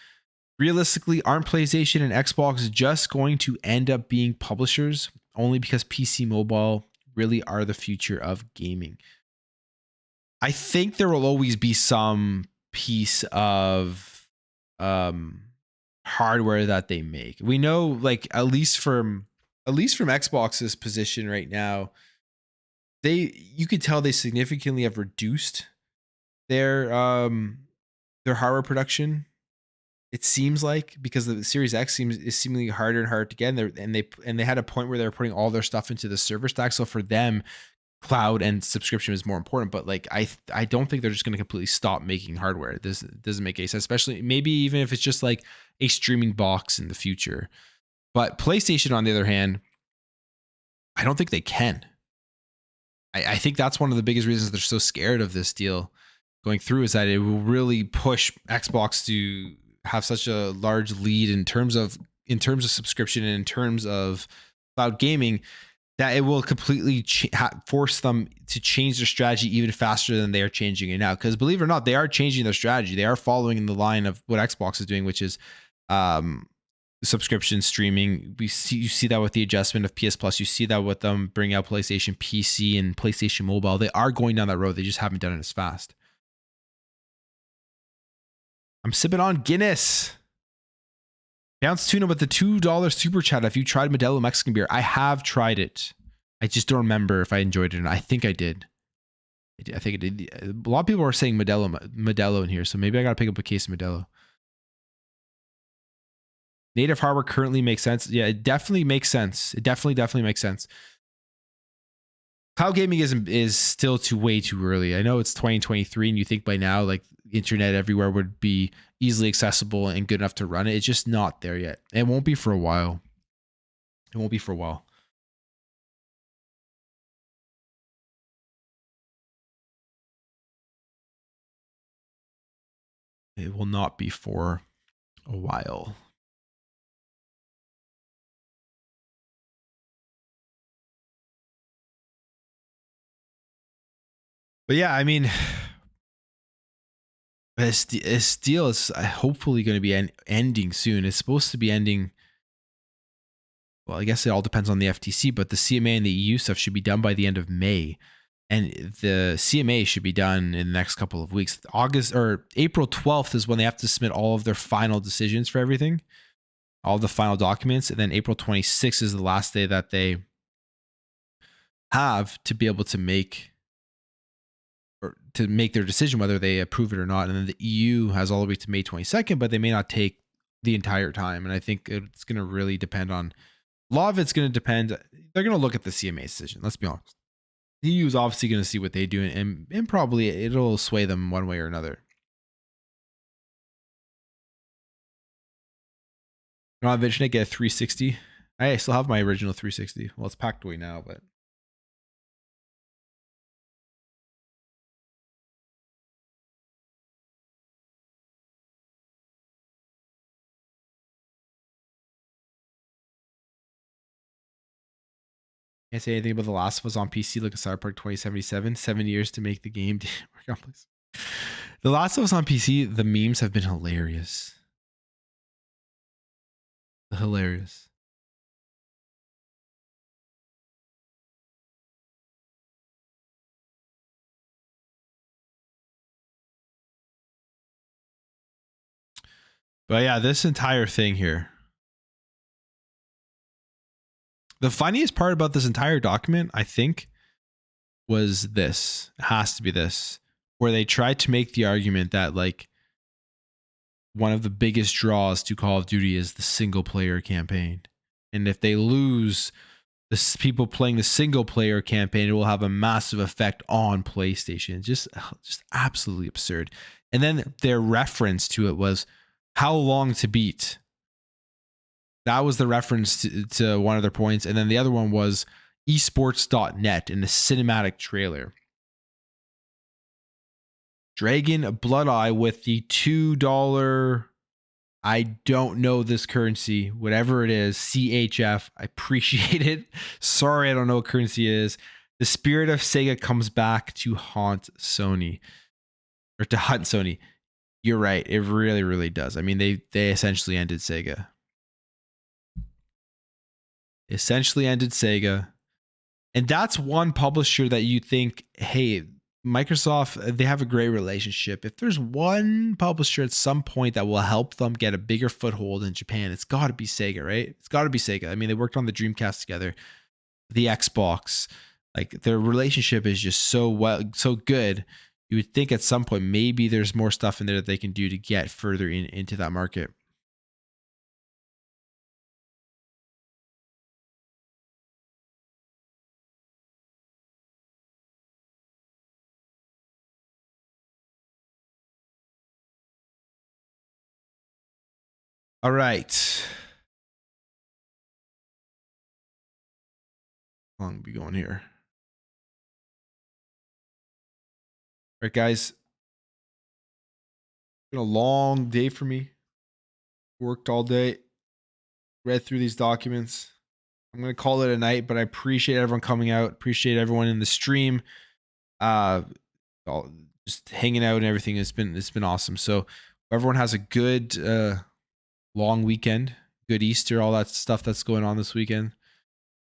Realistically, aren't PlayStation and Xbox just going to end up being publishers only because PC mobile really are the future of gaming? I think there will always be some piece of hardware that they make. We know, like at least from Xbox's position right now, you could tell they significantly have reduced their hardware production. It seems like because the Series X is seemingly harder and harder to get, and they had a point where they were putting all their stuff into the server stack. So for them, cloud and subscription is more important. But like I don't think they're just going to completely stop making hardware. This doesn't make any sense, especially maybe even if it's just like a streaming box in the future. But PlayStation, on the other hand, I don't think they can. I think that's one of the biggest reasons they're so scared of this deal going through, is that it will really push Xbox to have such a large lead in terms of subscription and in terms of cloud gaming, that it will completely force them to change their strategy even faster than they are changing it now. Because believe it or not, they are changing their strategy. They are following in the line of what Xbox is doing, which is subscription streaming. You see that with the adjustment of PS Plus. You see that with them bringing out PlayStation PC and PlayStation Mobile. They are going down that road. They just haven't done it as fast. I'm sipping on Guinness. Bounce Tuna with the $2 super chat. If you tried Modelo Mexican beer, I have tried it. I just don't remember if I enjoyed it or not. I think I did. I think it did. A lot of people are saying Modelo in here, so maybe I gotta pick up a case of Modelo. Native hardware currently makes sense. Yeah, it definitely makes sense. It definitely makes sense. Cloud gaming is still way too early. I know it's 2023, and you think by now like internet everywhere would be easily accessible and good enough to run it. It's just not there yet. It won't be for a while. It won't be for a while. It will not be for a while. But yeah, I mean, this deal is hopefully going to be ending soon. It's supposed to be ending. Well, I guess it all depends on the FTC, but the CMA and the EU stuff should be done by the end of May. And the CMA should be done in the next couple of weeks. August or April 12th is when they have to submit all of their final decisions for everything, all the final documents. And then April 26th is the last day that they have to be able to make their decision whether they approve it or not. And then the EU has all the way to May 22nd, but they may not take the entire time. And I think it's going to really depend on, a lot of it's going to depend. They're going to look at the CMA decision. Let's be honest. The EU is obviously going to see what they do, and probably it'll sway them one way or another. You know, eventually get a 360. I still have my original 360. Well, it's packed away now, but can't say anything about The Last of Us on PC. Look at Cyberpunk 2077. 7 years to make the game. The Last of Us on PC, the memes have been hilarious. Hilarious. But yeah, this entire thing here. The funniest part about this entire document, I think, was this. It has to be this. Where they tried to make the argument that like one of the biggest draws to Call of Duty is the single player campaign. And if they lose the people playing the single player campaign, it will have a massive effect on PlayStation. Just absolutely absurd. And then their reference to it was how long to beat. That was the reference to one of their points. And then the other one was esports.net in the cinematic trailer. Dragon Blood Eye with the $2. I don't know this currency, whatever it is, CHF. I appreciate it. Sorry, I don't know what currency it is. The spirit of Sega comes back to haunt Sony, or to hunt Sony. You're right. It really, really does. I mean, they essentially ended Sega. And that's one publisher that you think, hey, Microsoft, they have a great relationship. If there's one publisher at some point that will help them get a bigger foothold in Japan, it's got to be Sega, right? It's got to be Sega. I mean, they worked on the Dreamcast together, the Xbox. Like their relationship is just so good. You would think at some point maybe there's more stuff in there that they can do to get further into that market. All right. How long are we going here? All right, guys. It's been a long day for me. Worked all day. Read through these documents. I'm going to call it a night, but I appreciate everyone coming out. Appreciate everyone in the stream. Just hanging out and everything. It's been awesome. So everyone has a good long weekend, good Easter, all that stuff that's going on this weekend.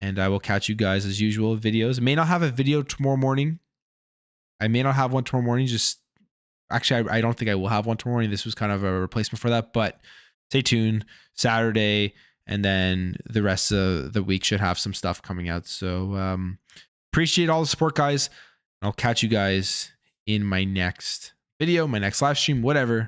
And I will catch you guys as usual. Videos. May not have a video tomorrow morning. I may not have one tomorrow morning. Just actually, I don't think I will have one tomorrow morning. This was kind of a replacement for that. But stay tuned. Saturday, and then the rest of the week should have some stuff coming out. So appreciate all the support, guys. I'll catch you guys in my next video, my next live stream, whatever.